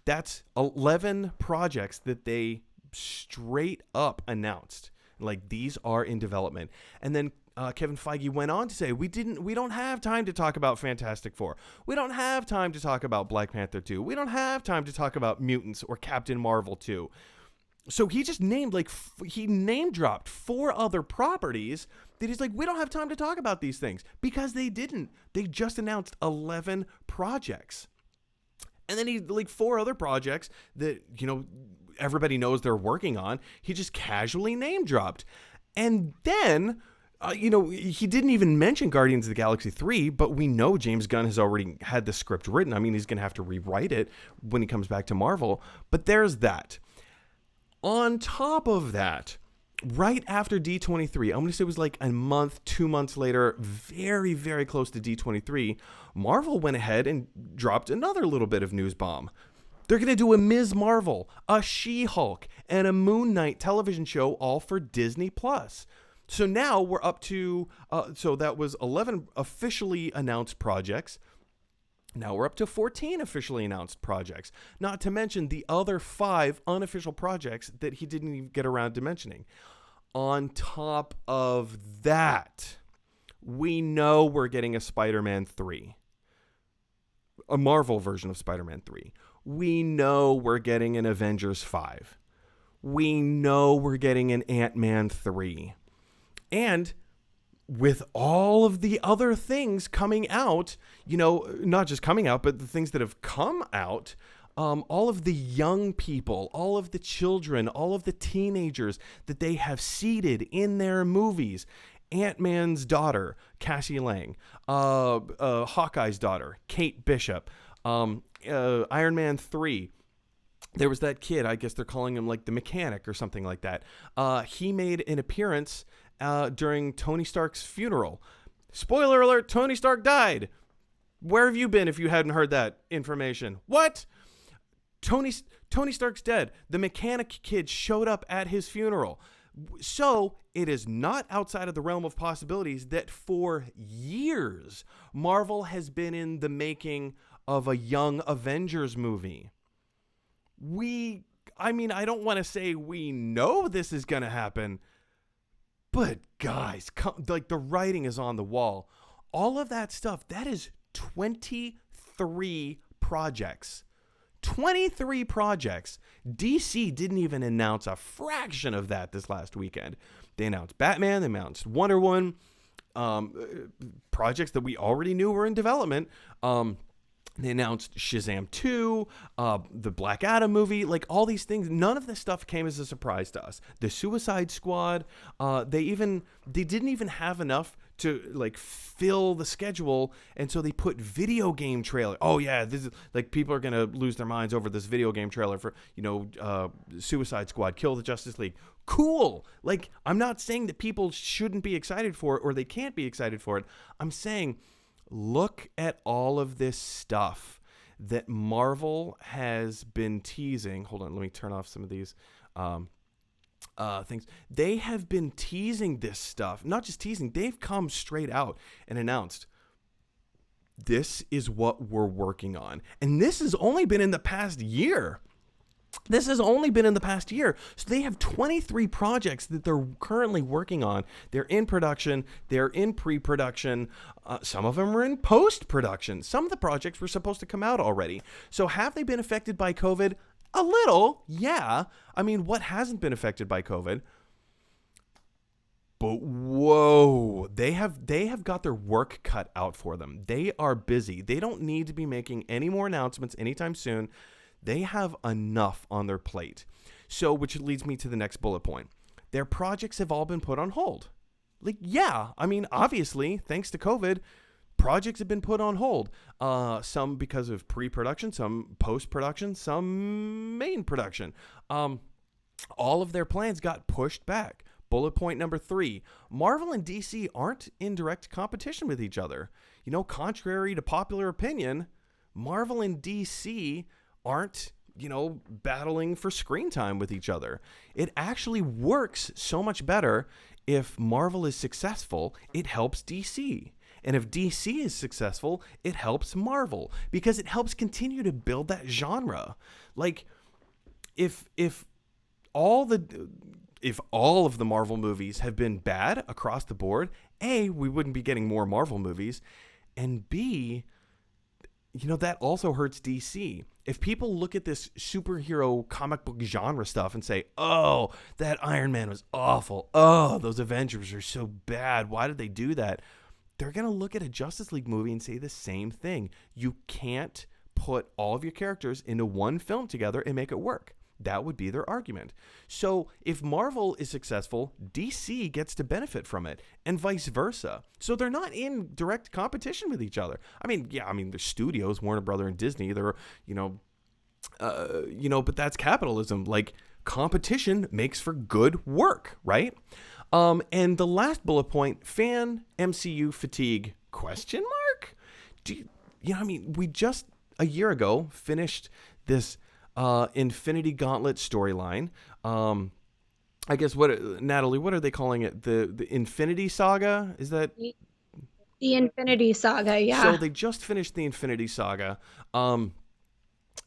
Speaker 1: That's 11 projects that they straight up announced. Like, these are in development. And then Kevin Feige went on to say, we don't have time to talk about Fantastic Four. We don't have time to talk about Black Panther 2. We don't have time to talk about Mutants or Captain Marvel 2. So he just he name dropped 4 other properties that he's like, we don't have time to talk about these things, because they didn't. They just announced 11 projects. And then he 4 other projects that, everybody knows they're working on. He just casually name dropped. And then, he didn't even mention Guardians of the Galaxy 3, but we know James Gunn has already had the script written. I mean, he's going to have to rewrite it when he comes back to Marvel. But there's that. On top of that, right after D23, I'm going to say it was like a month, 2 months later, very, very close to D23, Marvel went ahead and dropped another little bit of news bomb. They're going to do a Ms. Marvel, a She-Hulk, and a Moon Knight television show, all for Disney+. So now we're up to, so that was 11 officially announced projects. Now we're up to 14 officially announced projects, not to mention the other 5 unofficial projects that he didn't even get around to mentioning. On top of that, we know we're getting a Spider-Man 3, a Marvel version of Spider-Man 3. We know we're getting an Avengers 5. We know we're getting an Ant-Man 3. And with all of the other things coming out, not just coming out, but the things that have come out, all of the young people, all of the children, all of the teenagers that they have seeded in their movies. Ant-Man's daughter, Cassie Lang, Hawkeye's daughter, Kate Bishop, Iron Man 3. There was that kid, I guess they're calling him like the mechanic or something like that. He made an appearance during Tony Stark's funeral. Spoiler alert, Tony Stark died. Where have you been if you hadn't heard that information? What? Tony Stark's dead. The mechanic kid showed up at his funeral. So it is not outside of the realm of possibilities that for years, Marvel has been in the making of a Young Avengers movie. I don't want to say we know this is going to happen, but guys, the writing is on the wall. All of that stuff, that is 23 projects. 23 projects. DC didn't even announce a fraction of that this last weekend. They announced Batman, they announced Wonder Woman, projects that we already knew were in development. They announced Shazam 2, the Black Adam movie, like all these things. None of this stuff came as a surprise to us. The Suicide Squad, they didn't even have enough to fill the schedule, and so they put video game trailer. Oh yeah, this is people are gonna lose their minds over this video game trailer for Suicide Squad, Kill the Justice League. Cool. I'm not saying that people shouldn't be excited for it or they can't be excited for it. I'm saying, look at all of this stuff that Marvel has been teasing. Hold on, let me turn off some of these. things. They have been teasing this stuff. Not just teasing, they've come straight out and announced, this is what we're working on. And this has only been in the past year. So they have 23 projects that they're currently working on. They're in production. They're in pre-production. Some of them are in post-production. Some of the projects were supposed to come out already. So have they been affected by COVID? A little, yeah. I mean, what hasn't been affected by COVID? But whoa, they have got their work cut out for them. They are busy. They don't need to be making any more announcements anytime soon. They have enough on their plate. So, which leads me to the next bullet point. Their projects have all been put on hold. Like, yeah, I mean, obviously, thanks to COVID, projects have been put on hold. Some because of pre-production, some post-production, some main production. All of their plans got pushed back. Bullet point number 3, Marvel and DC aren't in direct competition with each other. You know, contrary to popular opinion, Marvel and DC aren't, you know, battling for screen time with each other. It actually works so much better if Marvel is successful, it helps DC. And if DC is successful, it helps Marvel because it helps continue to build that genre. Like, if all of the Marvel movies have been bad across the board, A, we wouldn't be getting more Marvel movies, and B, you know, that also hurts DC. If people look at this superhero comic book genre stuff and say, oh, that Iron Man was awful. Oh, those Avengers are so bad. Why did they do that? They're going to look at a Justice League movie and say the same thing. You can't put all of your characters into one film together and make it work. That would be their argument. So if Marvel is successful, DC gets to benefit from it, and vice versa. So they're not in direct competition with each other. I mean, yeah, the studios, Warner Brother and Disney, they're, but that's capitalism. Like, competition makes for good work, right? And the last bullet point, fan MCU fatigue, ? We just a year ago finished this Infinity Gauntlet storyline. I guess Natalie, what are they calling it? The Infinity Saga? Is that
Speaker 2: the Infinity Saga? Yeah.
Speaker 1: So they just finished the Infinity Saga.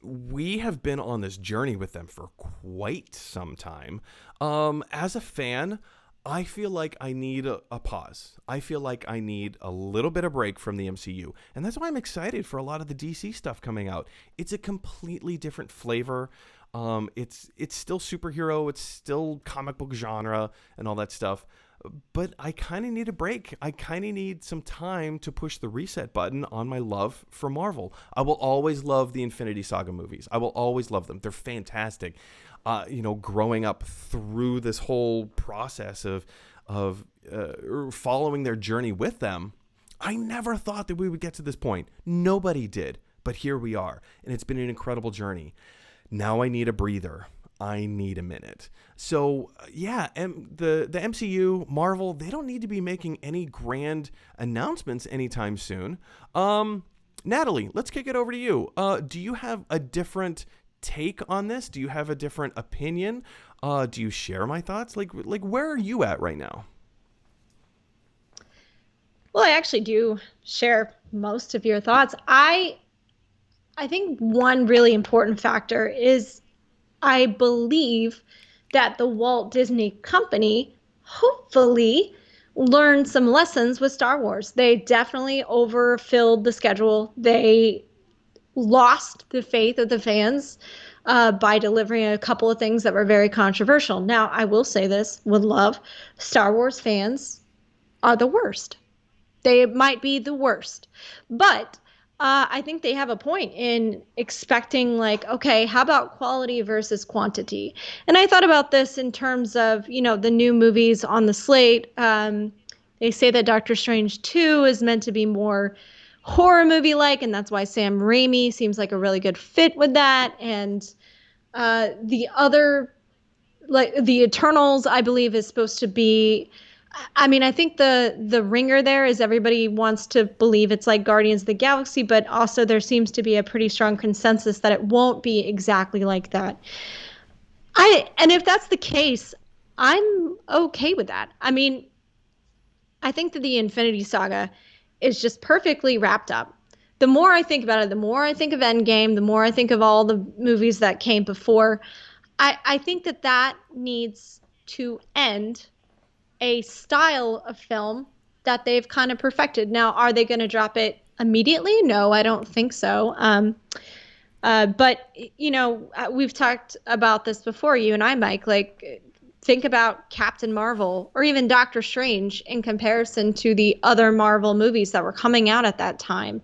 Speaker 1: We have been on this journey with them for quite some time. As a fan, I feel like I need a pause. I feel like I need a little bit of break from the MCU. And that's why I'm excited for a lot of the DC stuff coming out. It's a completely different flavor. It's still superhero. It's still comic book genre and all that stuff. But I kind of need a break. I kind of need some time to push the reset button on my love for Marvel. I will always love the Infinity Saga movies. I will always love them. They're fantastic. Growing up through this whole process of following their journey with them, I never thought that we would get to this point. Nobody did, but here we are, and it's been an incredible journey. Now I need a breather. I need a minute. So yeah, the MCU, Marvel, they don't need to be making any grand announcements anytime soon. Natalie, let's kick it over to you. Do you have a different take on this? Do you have a different opinion? Do you share my thoughts? Like where are you at right now?
Speaker 2: Well, I actually do share most of your thoughts. I think one really important factor is I believe that the Walt Disney Company hopefully learned some lessons with Star Wars. They definitely overfilled the schedule. They lost the faith of the fans by delivering a couple of things that were very controversial. Now, I will say this with love, Star Wars fans are the worst. They might be the worst. But I think they have a point in expecting, like, okay, how about quality versus quantity? And I thought about this in terms of, the new movies on the slate. They say that Doctor Strange 2 is meant to be more horror movie-like, and that's why Sam Raimi seems like a really good fit with that. And the other, like the Eternals, I believe is supposed to be, I think the ringer there is everybody wants to believe it's like Guardians of the Galaxy, but also there seems to be a pretty strong consensus that it won't be exactly like that. And if that's the case, I'm okay with that. I mean, I think that the Infinity Saga is just perfectly wrapped up. The more I think about it, the more I think of Endgame, the more I think of all the movies that came before. I think that that needs to end a style of film that they've kind of perfected. Now, are they going to drop it immediately? No, I don't think so. But we've talked about this before, you and I, Mike. Like, think about Captain Marvel or even Doctor Strange in comparison to the other Marvel movies that were coming out at that time.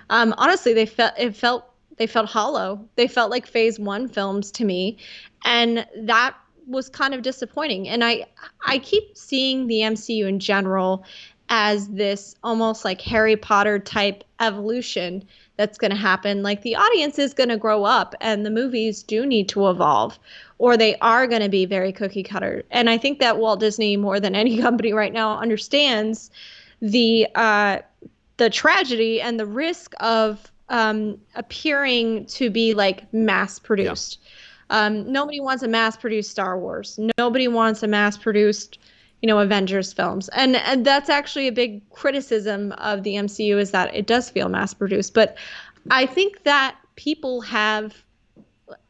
Speaker 2: Honestly, they felt hollow. They felt like Phase One films to me, and that was kind of disappointing. And I keep seeing the MCU in general as this almost like Harry Potter type evolution that's going to happen. Like the audience is going to grow up and the movies do need to evolve, or they are going to be very cookie cutter. And I think that Walt Disney, more than any company right now, understands the tragedy and the risk of appearing to be like mass produced. Nobody wants a mass produced Star Wars. Nobody wants a mass produced, Avengers films. And that's actually a big criticism of the MCU, is that it does feel mass produced. But I think that people have,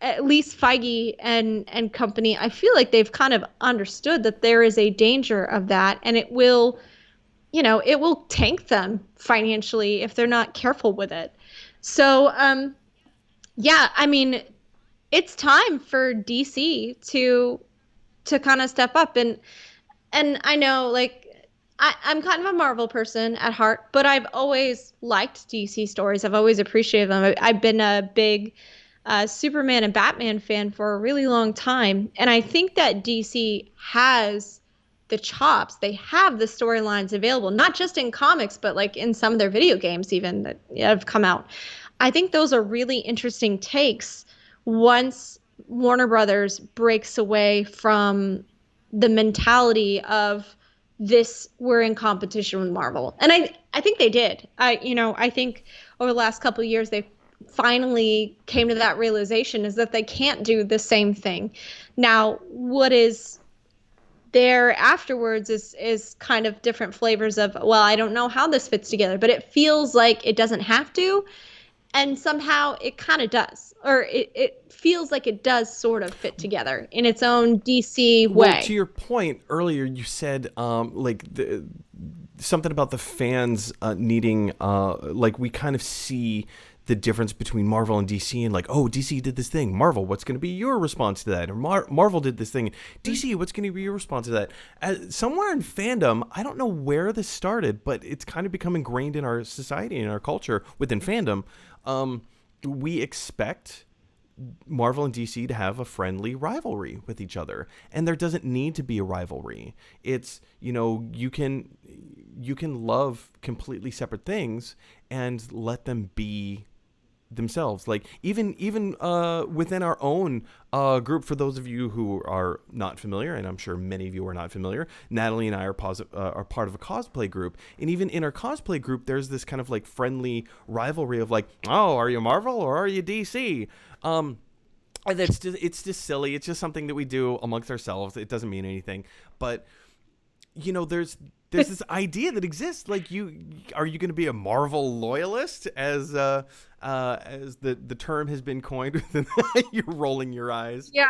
Speaker 2: at least Feige and company, I feel like they've kind of understood that there is a danger of that, and it will tank them financially if they're not careful with it. So, yeah, I mean, it's time for DC to kind of step up. And I know, like, I'm kind of a Marvel person at heart, but I've always liked DC stories. I've always appreciated them. I've been a big Superman and Batman fan for a really long time. And I think that DC has the chops. They have the storylines available, not just in comics, but like in some of their video games even that have come out. I think those are really interesting takes once Warner Brothers breaks away from the mentality of this, we're in competition with Marvel. And I think they did. I think over the last couple of years they finally came to that realization, is that they can't do the same thing. Now, what is there afterwards is kind of different flavors of, well, I don't know how this fits together, but it feels like it doesn't have to. And somehow it kind of does, or it feels like it does sort of fit together in its own DC way.
Speaker 1: Well, to your point earlier, you said something about the fans needing, like, we kind of see the difference between Marvel and DC, and like, oh, DC did this thing, Marvel, what's going to be your response to that? Or Marvel did this thing, DC, what's going to be your response to that? Somewhere in fandom, I don't know where this started, but it's kind of become ingrained in our society and our culture within fandom. We expect Marvel and DC to have a friendly rivalry with each other, and there doesn't need to be a rivalry. It's, you can love completely separate things and let them be themselves. Like even within our own group, for those of you who are not familiar, and I'm sure many of you are not familiar, Natalie and I are part of a cosplay group, and even in our cosplay group there's this kind of like friendly rivalry of like, oh, are you Marvel or are you DC? And it's just silly. It's just something that we do amongst ourselves. It doesn't mean anything, but there's this idea that exists. Like, are you going to be a Marvel loyalist, as the term has been coined? You're rolling your eyes.
Speaker 2: Yeah.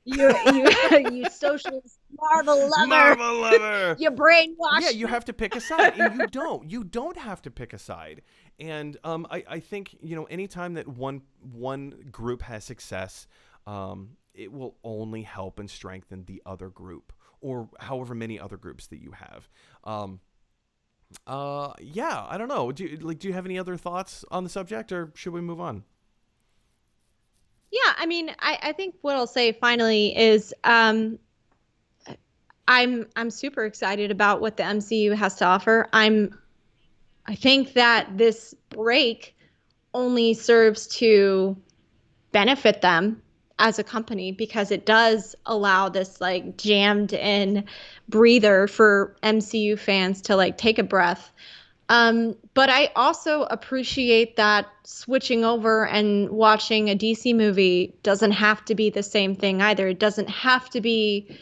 Speaker 2: You socialist Marvel lover. You brainwashed.
Speaker 1: Yeah, you have to pick a side, and you don't have to pick a side. And I think anytime that one group has success, it will only help and strengthen the other group, or however many other groups that you have. Yeah, I don't know. Do you have any other thoughts on the subject, or should we move on?
Speaker 2: Yeah, I mean, I think what I'll say finally is I'm super excited about what the MCU has to offer. I think that this break only serves to benefit them as a company, because it does allow this like jammed in breather for MCU fans to like take a breath. But I also appreciate that switching over and watching a DC movie doesn't have to be the same thing either. It doesn't have to be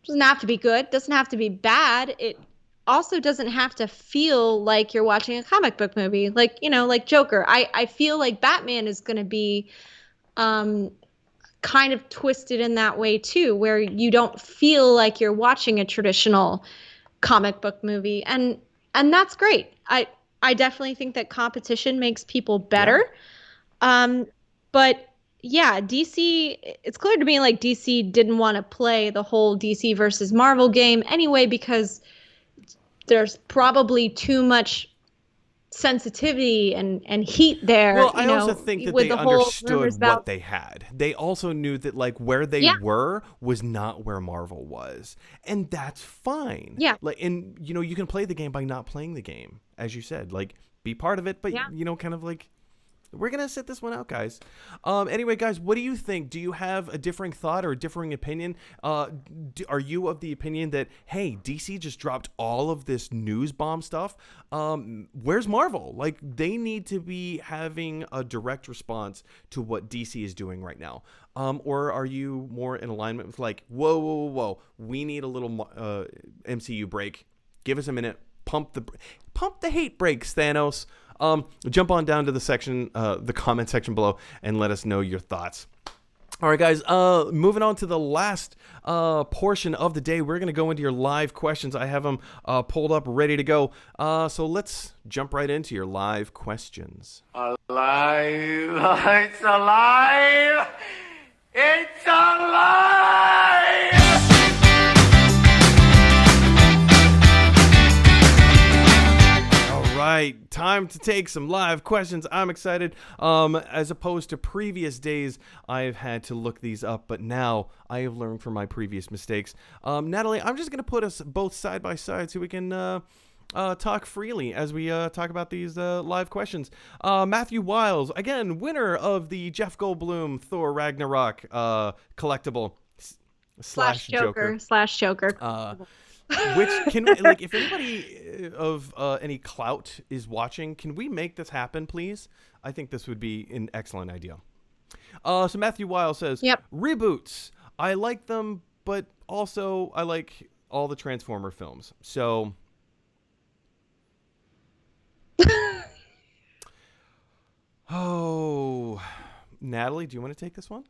Speaker 2: Doesn't have to be good, doesn't have to be bad. It also doesn't have to feel like you're watching a comic book movie. Like, like Joker. I feel like Batman is going to be um, kind of twisted in that way too, where you don't feel like you're watching a traditional comic book movie. And that's great. I definitely think that competition makes people
Speaker 1: Yeah.
Speaker 2: better. But yeah, DC, it's clear to me like DC didn't want to play the whole DC versus Marvel game anyway, because there's probably too much sensitivity and heat there,
Speaker 1: Well, I also think that
Speaker 2: with
Speaker 1: they
Speaker 2: the whole rumors
Speaker 1: understood what
Speaker 2: about.
Speaker 1: they had. They also knew that like where they
Speaker 2: Yeah,
Speaker 1: were was not where Marvel was, and that's fine.
Speaker 2: yeah,
Speaker 1: Like, and you can play the game by not playing the game, as you said. Like, be part of it, but
Speaker 2: yeah.
Speaker 1: kind of like we're gonna sit this one out, guys. Anyway, guys, what do you think? Do you have a differing thought or a differing opinion? Are you of the opinion that, hey, DC just dropped all of this news bomb stuff? Where's Marvel? Like, they need to be having a direct response to what DC is doing right now. Or are you more in alignment with like, whoa, whoa, whoa, whoa, we need a little MCU break. Give us a minute. Pump the hate brakes, Thanos. Jump on down to the comment section below and let us know your thoughts. All right, guys, moving on to the last portion of the day. We're going to go into your live questions. I have them pulled up, ready to go. So let's jump right into your live questions.
Speaker 3: Alive! It's alive! It's alive!
Speaker 1: All right, time to take some live questions. I'm excited. As opposed to previous days, I've had to look these up, but now I have learned from my previous mistakes. Natalie, I'm just going to put us both side by side so we can talk freely as we talk about these live questions. Matthew Wiles, again, winner of the Jeff Goldblum Thor Ragnarok collectible slash Joker.
Speaker 2: Slash Joker.
Speaker 1: Which can, like, if anybody of any clout is watching, can we make this happen, please? I think this would be an excellent idea. So Matthew Weil says,
Speaker 2: Yep.
Speaker 1: Reboots. I like them, but also I like all the Transformer films. So oh, Natalie, do you want to take this one?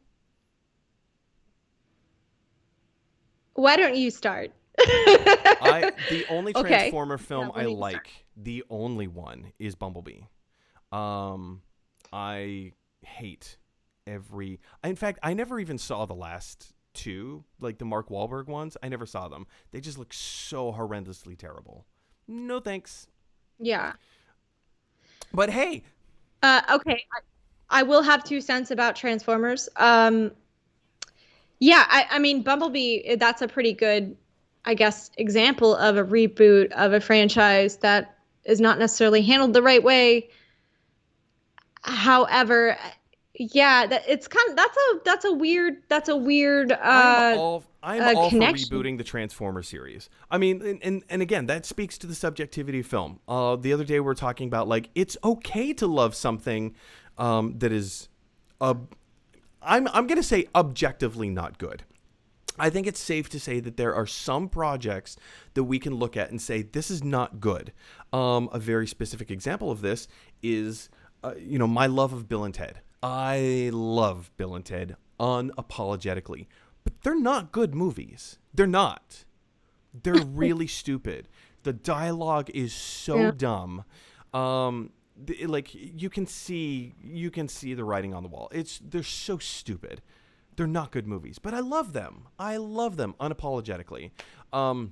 Speaker 2: Why don't you start?
Speaker 1: The only
Speaker 2: Okay.
Speaker 1: Transformer film
Speaker 2: Yeah,
Speaker 1: I
Speaker 2: let me
Speaker 1: like,
Speaker 2: start.
Speaker 1: the only one, is Bumblebee. I hate every. In fact, I never even saw the last two, like the Mark Wahlberg ones. I never saw them. They just look so horrendously terrible. No thanks.
Speaker 2: Yeah.
Speaker 1: But hey,
Speaker 2: Okay. I will have 2 cents about Transformers. Yeah, I mean, Bumblebee, that's a pretty good, I guess, example of a reboot of a franchise that is not necessarily handled the right way. However, yeah, it's kind of that's a weird
Speaker 1: I'm all for
Speaker 2: connection.
Speaker 1: rebooting the Transformer series. I mean, and again, that speaks to the subjectivity of film. The other day we were talking about like it's okay to love something that is I'm going to say objectively not good. I think it's safe to say that there are some projects that we can look at and say this is not good. A very specific example of this is my love of Bill and Ted. I love Bill and Ted unapologetically, but they're not good movies. They're not. They're really stupid. The dialogue is so dumb. Like you can see the writing on the wall. They're so stupid. They're not good movies, but I love them. I love them unapologetically. And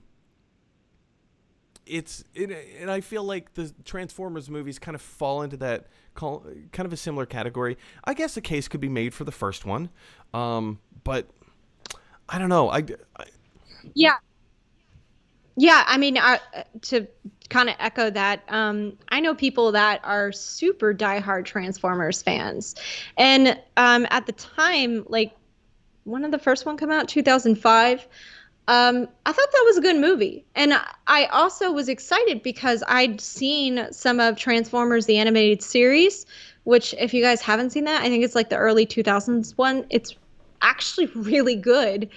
Speaker 1: I feel like the Transformers movies kind of fall into that kind of a similar category. I guess a case could be made for the first one, but I don't know.
Speaker 2: Yeah. Yeah, I mean, to kind of echo that, I know people that are super diehard Transformers fans, and at the time, like, when did the first one come out? 2005. I thought that was a good movie, and I also was excited because I'd seen some of Transformers the animated series, which if you guys haven't seen that, I think it's like the early 2000s one. It's actually really good,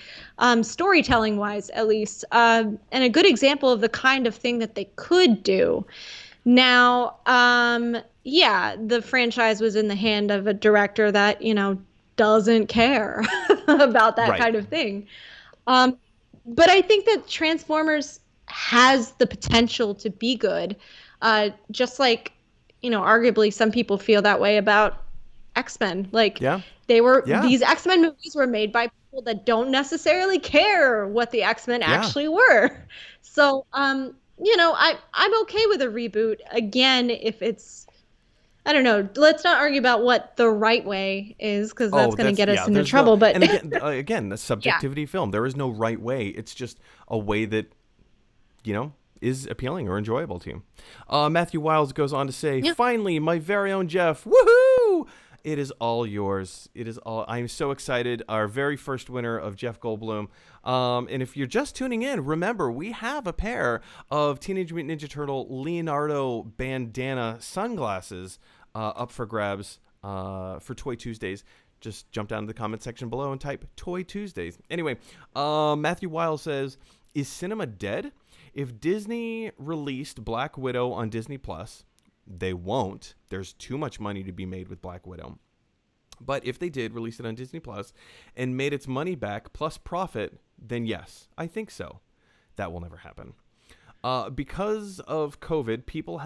Speaker 2: storytelling wise, at least, and a good example of the kind of thing that they could do. Now, yeah, the franchise was in the hand of a director that, doesn't care about that
Speaker 1: Right.
Speaker 2: kind of thing. Um, but I think that Transformers has the potential to be good. Just like, arguably some people feel that way about X-Men. Like
Speaker 1: Yeah. Yeah.
Speaker 2: these X-Men movies were made by people that don't necessarily care what the X-Men
Speaker 1: Yeah.
Speaker 2: actually were. So, I'm okay with a reboot again if it's, I don't know. Let's not argue about what the right way is, because that's
Speaker 1: Oh,
Speaker 2: going to get us into
Speaker 1: there's
Speaker 2: trouble. But
Speaker 1: and again, the
Speaker 2: yeah,
Speaker 1: subjectivity film. There is no right way. It's just a way that, is appealing or enjoyable to you. Matthew Wiles goes on to say,
Speaker 2: Yeah.
Speaker 1: finally, my very own Jeff. Woohoo! It is all yours. It is all. I'm so excited. Our very first winner of Jeff Goldblum. And if you're just tuning in, remember, we have a pair of Teenage Mutant Ninja Turtle Leonardo bandana sunglasses up for grabs for Toy Tuesdays. Just jump down to the comment section below and type Toy Tuesdays. Anyway, Matthew Weil says, is cinema dead? If Disney released Black Widow on Disney Plus, they won't. There's too much money to be made with Black Widow. But if they did release it on Disney Plus and made its money back plus profit, then yes, I think so. That will never happen. Because of COVID, people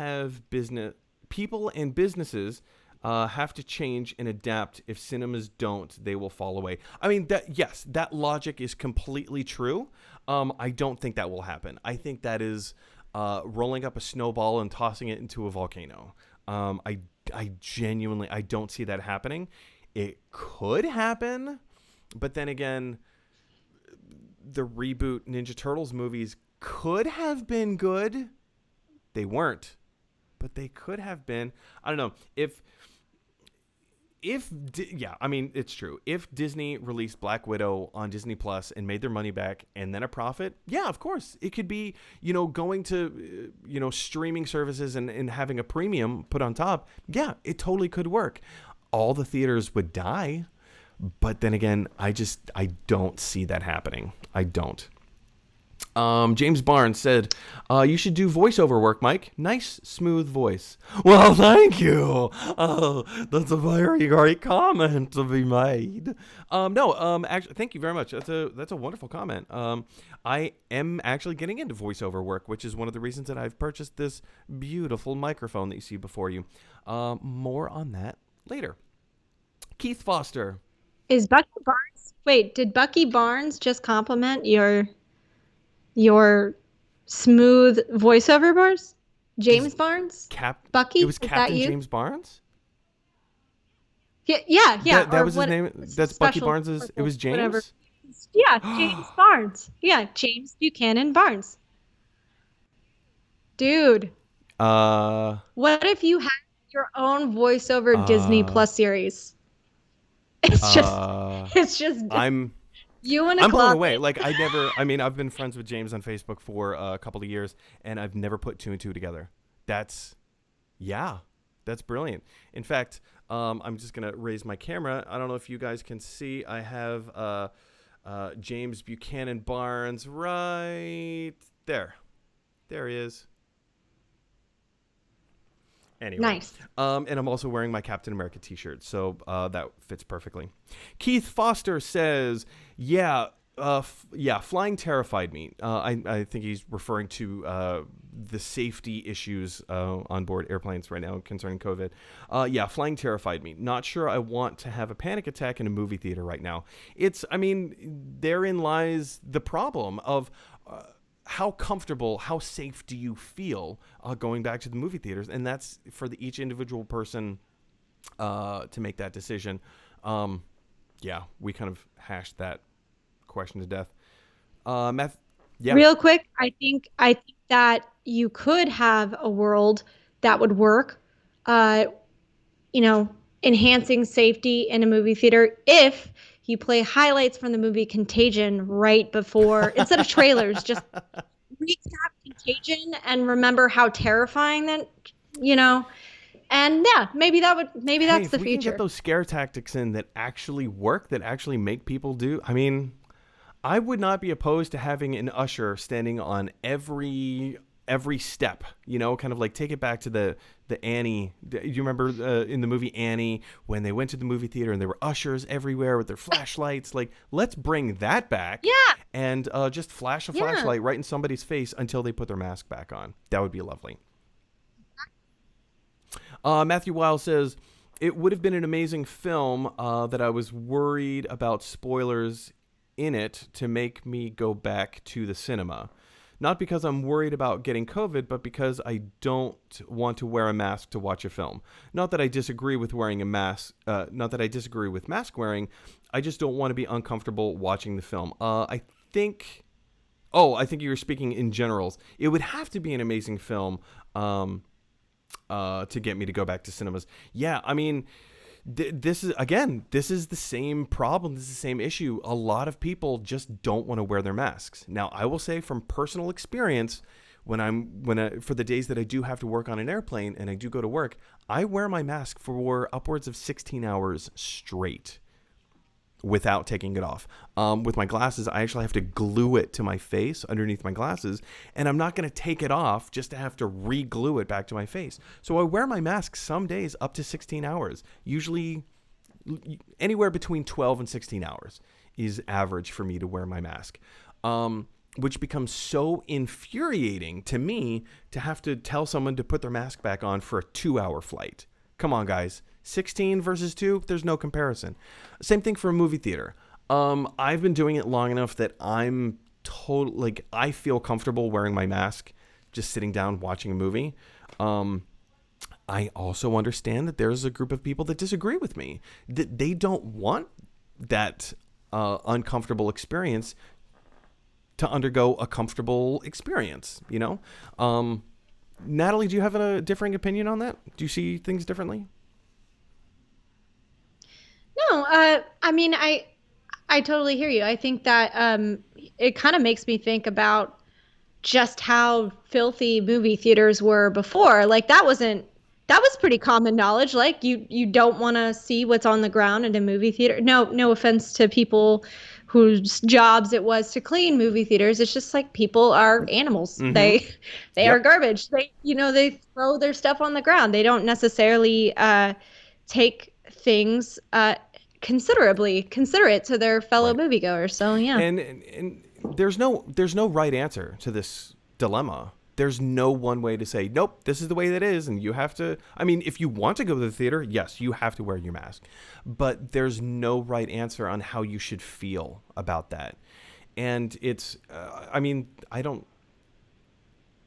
Speaker 1: and businesses have to change and adapt. If cinemas don't, they will fall away. I mean, that logic is completely true. I don't think that will happen. I think that is rolling up a snowball and tossing it into a volcano. I genuinely, I don't see that happening. It could happen, but then again, the reboot Ninja Turtles movies could have been good. They weren't, but they could have been. I don't know I mean, it's true. If Disney released Black Widow on Disney Plus and made their money back and then a profit, yeah, of course. It could be, going to, streaming services and having a premium put on top. Yeah, it totally could work. All the theaters would die. But then again, I don't see that happening. I don't. James Barnes said, you should do voiceover work, Mike. Nice, smooth voice. Well, thank you. Oh, that's a very great comment to be made. Actually, thank you very much. That's a wonderful comment. I am actually getting into voiceover work, which is one of the reasons that I've purchased this beautiful microphone that you see before you. More on that later. Keith Foster.
Speaker 2: is Bucky Barnes? Wait, did Bucky Barnes just compliment your smooth voiceover bars? James Barnes? Bucky?
Speaker 1: It was
Speaker 2: Is
Speaker 1: Captain
Speaker 2: that you?
Speaker 1: James Barnes?
Speaker 2: Yeah.
Speaker 1: That was his name. That's Bucky Barnes's. It was James?
Speaker 2: Whatever. Yeah, James Barnes. Yeah, James Buchanan Barnes. Dude, what if you had your own voiceover Disney Plus series? It's just
Speaker 1: I'm
Speaker 2: you in a
Speaker 1: blown
Speaker 2: closet.
Speaker 1: away. Like I've been friends with James on Facebook for a couple of years, and I've never put two and two together. That's brilliant. In fact, I'm just gonna raise my camera. I don't know if you guys can see. I have James Buchanan Barnes right there. There he is. Anyway.
Speaker 2: Nice.
Speaker 1: And I'm also wearing my Captain America t-shirt, so that fits perfectly. Keith Foster says, flying terrified me. I think he's referring to the safety issues on board airplanes right now concerning COVID. Flying terrified me. Not sure I want to have a panic attack in a movie theater right now. Therein lies the problem of how comfortable, how safe do you feel going back to the movie theaters? And that's for each individual person to make that decision. We kind of hashed that question to death.
Speaker 2: Real quick, I think that you could have a world that would work, enhancing safety in a movie theater if you play highlights from the movie Contagion right before, instead of trailers, just recap Contagion and remember how terrifying that, And yeah, maybe that's
Speaker 1: if
Speaker 2: the
Speaker 1: we can
Speaker 2: future.
Speaker 1: get those scare tactics in that actually work, that actually make people do. I mean, I would not be opposed to having an usher standing on every step, kind of like take it back to the Annie. Do you remember in the movie Annie when they went to the movie theater and there were ushers everywhere with their flashlights? Like, let's bring that back.
Speaker 2: Yeah.
Speaker 1: And just flash a flashlight right in somebody's face until they put their mask back on. That would be lovely. Matthew Weil says, it would have been an amazing film that I was worried about spoilers in it to make me go back to the cinema. Not because I'm worried about getting COVID, but because I don't want to wear a mask to watch a film. Not that I disagree with wearing a mask. Not that I disagree with mask wearing. I just don't want to be uncomfortable watching the film. I think you were speaking in generals. It would have to be an amazing film to get me to go back to cinemas. Yeah, I mean, this is the same problem. This is the same issue. A lot of people just don't want to wear their masks. Now, I will say from personal experience, for the days that I do have to work on an airplane and I do go to work, I wear my mask for upwards of 16 hours straight without taking it off. With my glasses, I actually have to glue it to my face underneath my glasses, and I'm not going to take it off just to have to re-glue it back to my face. So I wear my mask some days up to 16 hours. Usually anywhere between 12 and 16 hours is average for me to wear my mask. Which becomes so infuriating to me to have to tell someone to put their mask back on for a 2-hour flight. Come on, guys. 16 versus 2, there's no comparison. Same thing for a movie theater. I've been doing it long enough that I'm I feel comfortable wearing my mask just sitting down watching a movie. I also understand that there's a group of people that disagree with me, that they don't want that uncomfortable experience to undergo a comfortable experience, Natalie, do you have a differing opinion on that? Do you see things differently?
Speaker 2: No, I mean, I totally hear you. I think that it kind of makes me think about just how filthy movie theaters were before. Like that was pretty common knowledge. Like you don't want to see what's on the ground in a movie theater. No offense to people whose jobs it was to clean movie theaters. It's just like people are animals. Mm-hmm. They are garbage. They throw their stuff on the ground. They don't necessarily take things considerate to their fellow moviegoers. So yeah.
Speaker 1: And there's no right answer to this dilemma. There's no one way to say, nope, this is the way that is, and you have to. I mean, if you want to go to the theater, yes, you have to wear your mask. But there's no right answer on how you should feel about that. And it's,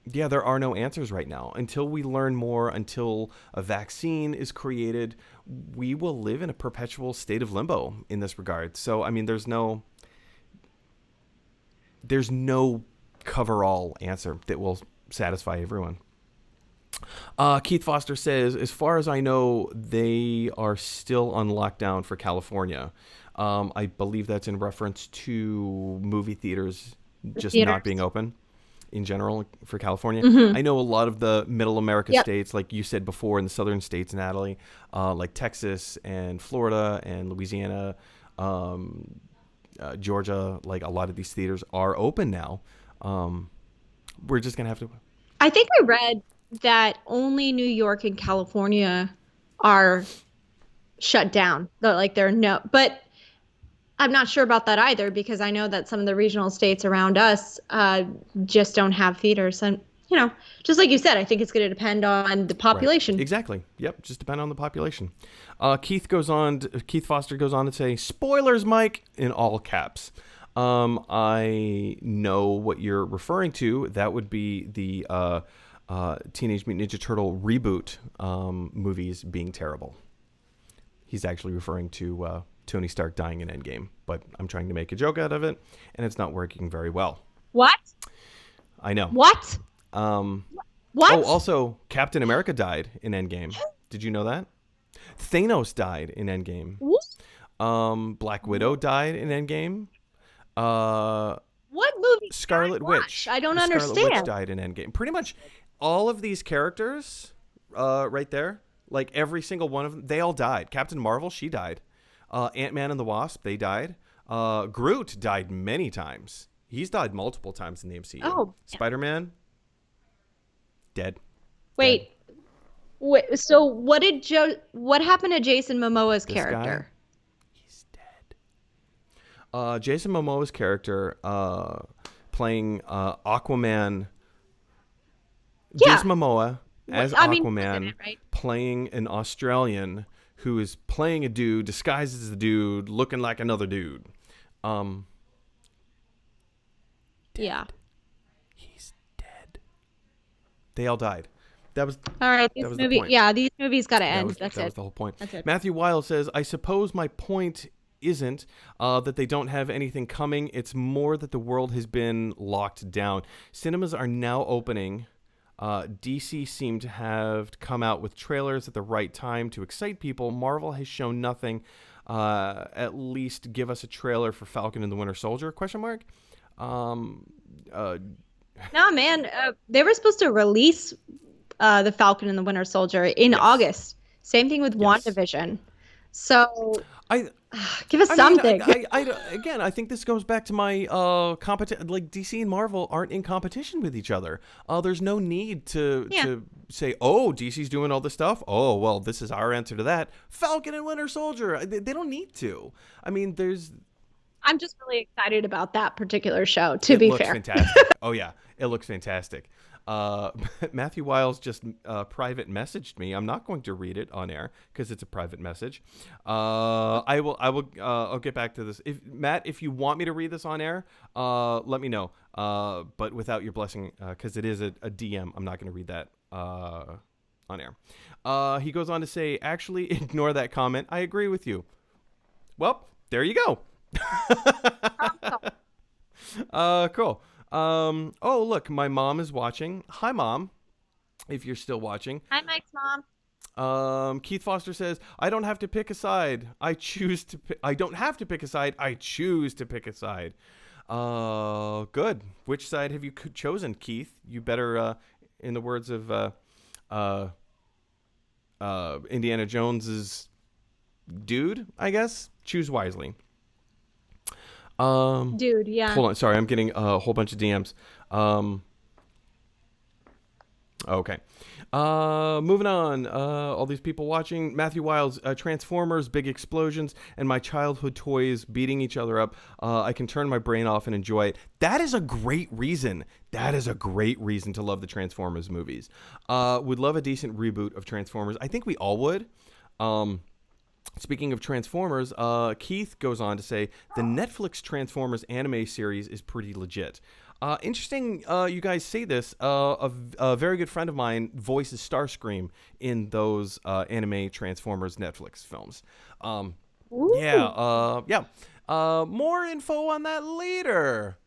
Speaker 1: there are no answers right now. Until we learn more, until a vaccine is created, we will live in a perpetual state of limbo in this regard. So, I mean, there's no cover-all answer that will satisfy everyone. Keith Foster says, as far as I know, they are still on lockdown for California. I believe that's in reference to movie theaters just not being open in general for California. Mm-hmm. I know a lot of the middle America states, like you said before, in the southern states, Natalie, like Texas and Florida and Louisiana, Georgia, like a lot of these theaters are open now. We're just going to have to...
Speaker 2: I think I read that only New York and California are shut down. But I'm not sure about that either, because I know that some of the regional states around us just don't have theaters. And, just like you said, I think it's going to depend on the population.
Speaker 1: Right. Exactly. Yep. Just depend on the population. Keith Foster goes on to say, spoilers, Mike, in all caps. I know what you're referring to. That would be the Teenage Mutant Ninja Turtle reboot movies being terrible. He's actually referring to Tony Stark dying in Endgame, but I'm trying to make a joke out of it, and it's not working very well.
Speaker 2: What?
Speaker 1: I know.
Speaker 2: What?
Speaker 1: What? Oh, also, Captain America died in Endgame. Did you know that? Thanos died in Endgame. Black Widow died in Endgame.
Speaker 2: What movie?
Speaker 1: Scarlet Witch.
Speaker 2: I don't understand.
Speaker 1: Scarlet Witch died in Endgame. Pretty much all of these characters right there, Like every single one of them, they all died. Captain Marvel, she died. Ant-Man and the Wasp, they died. Groot died many times. He's died multiple times in the MCU.
Speaker 2: Oh,
Speaker 1: Spider-Man, dead.
Speaker 2: wait. So what happened to Jason Momoa's
Speaker 1: This
Speaker 2: character?
Speaker 1: guy, he's dead. Jason Momoa's character, playing Aquaman.
Speaker 2: Yeah.
Speaker 1: Jason Momoa as Aquaman,
Speaker 2: right?
Speaker 1: playing an Australian who is playing a dude disguised as the dude, looking like another dude.
Speaker 2: Yeah.
Speaker 1: He's dead. They all died. That was
Speaker 2: All right.
Speaker 1: That was the point.
Speaker 2: These movies got to end.
Speaker 1: that was the whole point.
Speaker 2: That's it.
Speaker 1: Matthew Weil says, I suppose my point isn't that they don't have anything coming. It's more that the world has been locked down. Cinemas are now opening. DC seemed to have come out with trailers at the right time to excite people. Marvel has shown nothing. At least give us a trailer for Falcon and the Winter Soldier? ?
Speaker 2: No, man. They were supposed to release the Falcon and the Winter Soldier in August. Same thing with WandaVision. So give us something.
Speaker 1: Again, I think this goes back to my like DC and Marvel aren't in competition with each other. There's no need to say, oh, DC's doing all this stuff. Oh, well, this is our answer to that. Falcon and Winter Soldier. They don't need to. I mean,
Speaker 2: I'm just really excited about that particular show, to be fair.
Speaker 1: It looks fantastic. Oh, yeah. It looks fantastic. Matthew Wiles just private messaged me. I'm not going to read it on air because it's a private message. I'll get back to this. If you want me to read this on air, let me know. But without your blessing, because it is a DM, I'm not going to read that on air. He goes on to say, actually, ignore that comment. I agree with you. Well, there you go. Cool. Oh, look, my mom is watching. Hi, Mom, if you're still watching.
Speaker 2: Hi, Mike's mom.
Speaker 1: Keith Foster says, I don't have to pick a side. I don't have to pick a side. I choose to pick a side. Good. Which side have you chosen, Keith? You better, in the words of Indiana Jones's dude, I guess, choose wisely.
Speaker 2: Dude, yeah.
Speaker 1: Hold on. Sorry, I'm getting a whole bunch of DMs. Okay. Moving on. All these people watching. Matthew Wiles, Transformers, big explosions, and my childhood toys beating each other up. I can turn my brain off and enjoy it. That is a great reason. That is a great reason to love the Transformers movies. Would love a decent reboot of Transformers. I think we all would. Speaking of Transformers, Keith goes on to say, the Netflix Transformers anime series is pretty legit. Interesting you guys say this. A very good friend of mine voices Starscream in those anime Transformers Netflix films. Yeah. More info on that later.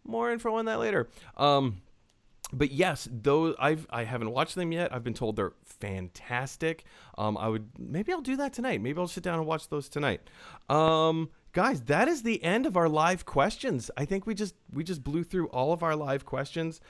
Speaker 1: But yes, those I haven't watched them yet. I've been told they're fantastic. Maybe I'll do that tonight. Maybe I'll sit down and watch those tonight. Guys, that is the end of our live questions. I think we just blew through all of our live questions.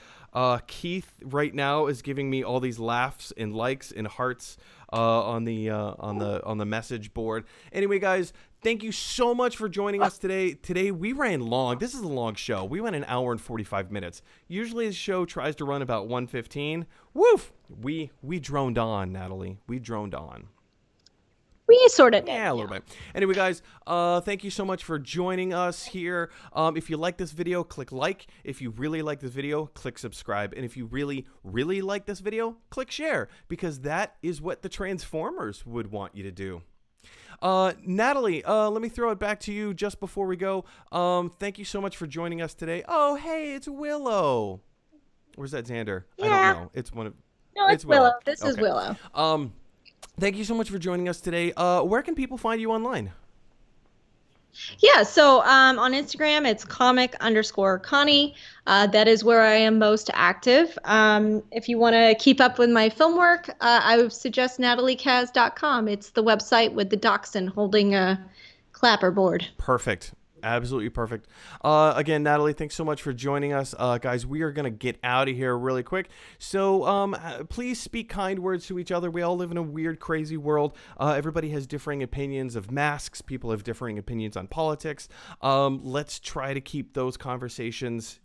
Speaker 1: Keith right now is giving me all these laughs and likes and hearts on the message board. Anyway, guys, thank you so much for joining us today. Today we ran long. This is a long show. We went an hour and 45 minutes. Usually the show tries to run about 1:15. Woof! We droned on, Natalie. We droned on.
Speaker 2: We sort of did.
Speaker 1: Yeah, a little bit. Anyway, guys, thank you so much for joining us here. If you like this video, click like. If you really like this video, click subscribe. And if you really, really like this video, click share, because that is what the Transformers would want you to do. Natalie, let me throw it back to you just before we go. Thank you so much for joining us today. Oh, hey, it's Willow. Where's that Xander?
Speaker 2: Yeah.
Speaker 1: I don't know. It's one of...
Speaker 2: No, it's Willow. This is Willow.
Speaker 1: Thank you so much for joining us today. Where can people find you online?
Speaker 2: Yeah, so on Instagram, it's comic_Connie. That is where I am most active. If you want to keep up with my film work, I would suggest nataliekaz.com. It's the website with the dachshund holding a clapperboard.
Speaker 1: Perfect. Absolutely perfect. Again, Natalie, thanks so much for joining us. Guys, we are going to get out of here really quick. So please speak kind words to each other. We all live in a weird, crazy world. Everybody has differing opinions of masks. People have differing opinions on politics. Let's try to keep those conversations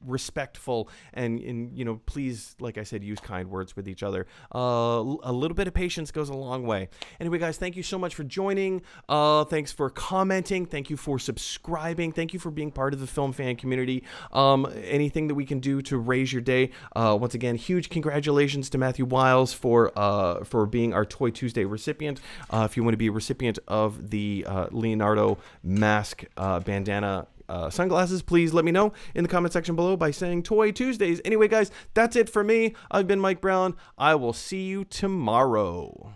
Speaker 1: respectful and please, like I said, use kind words with each other. A little bit of patience goes a long way. Anyway, guys, thank you so much for joining. Thanks for commenting. Thank you for subscribing. Thank you for being part of the film fan community. Anything that we can do to raise your day. Once again, huge congratulations to Matthew Wiles for being our Toy Tuesday recipient. If you want to be a recipient of the Leonardo mask bandana sunglasses, please let me know in the comment section below by saying Toy Tuesdays. Anyway, guys, that's it for me. I've been Mike Brown. I will see you tomorrow.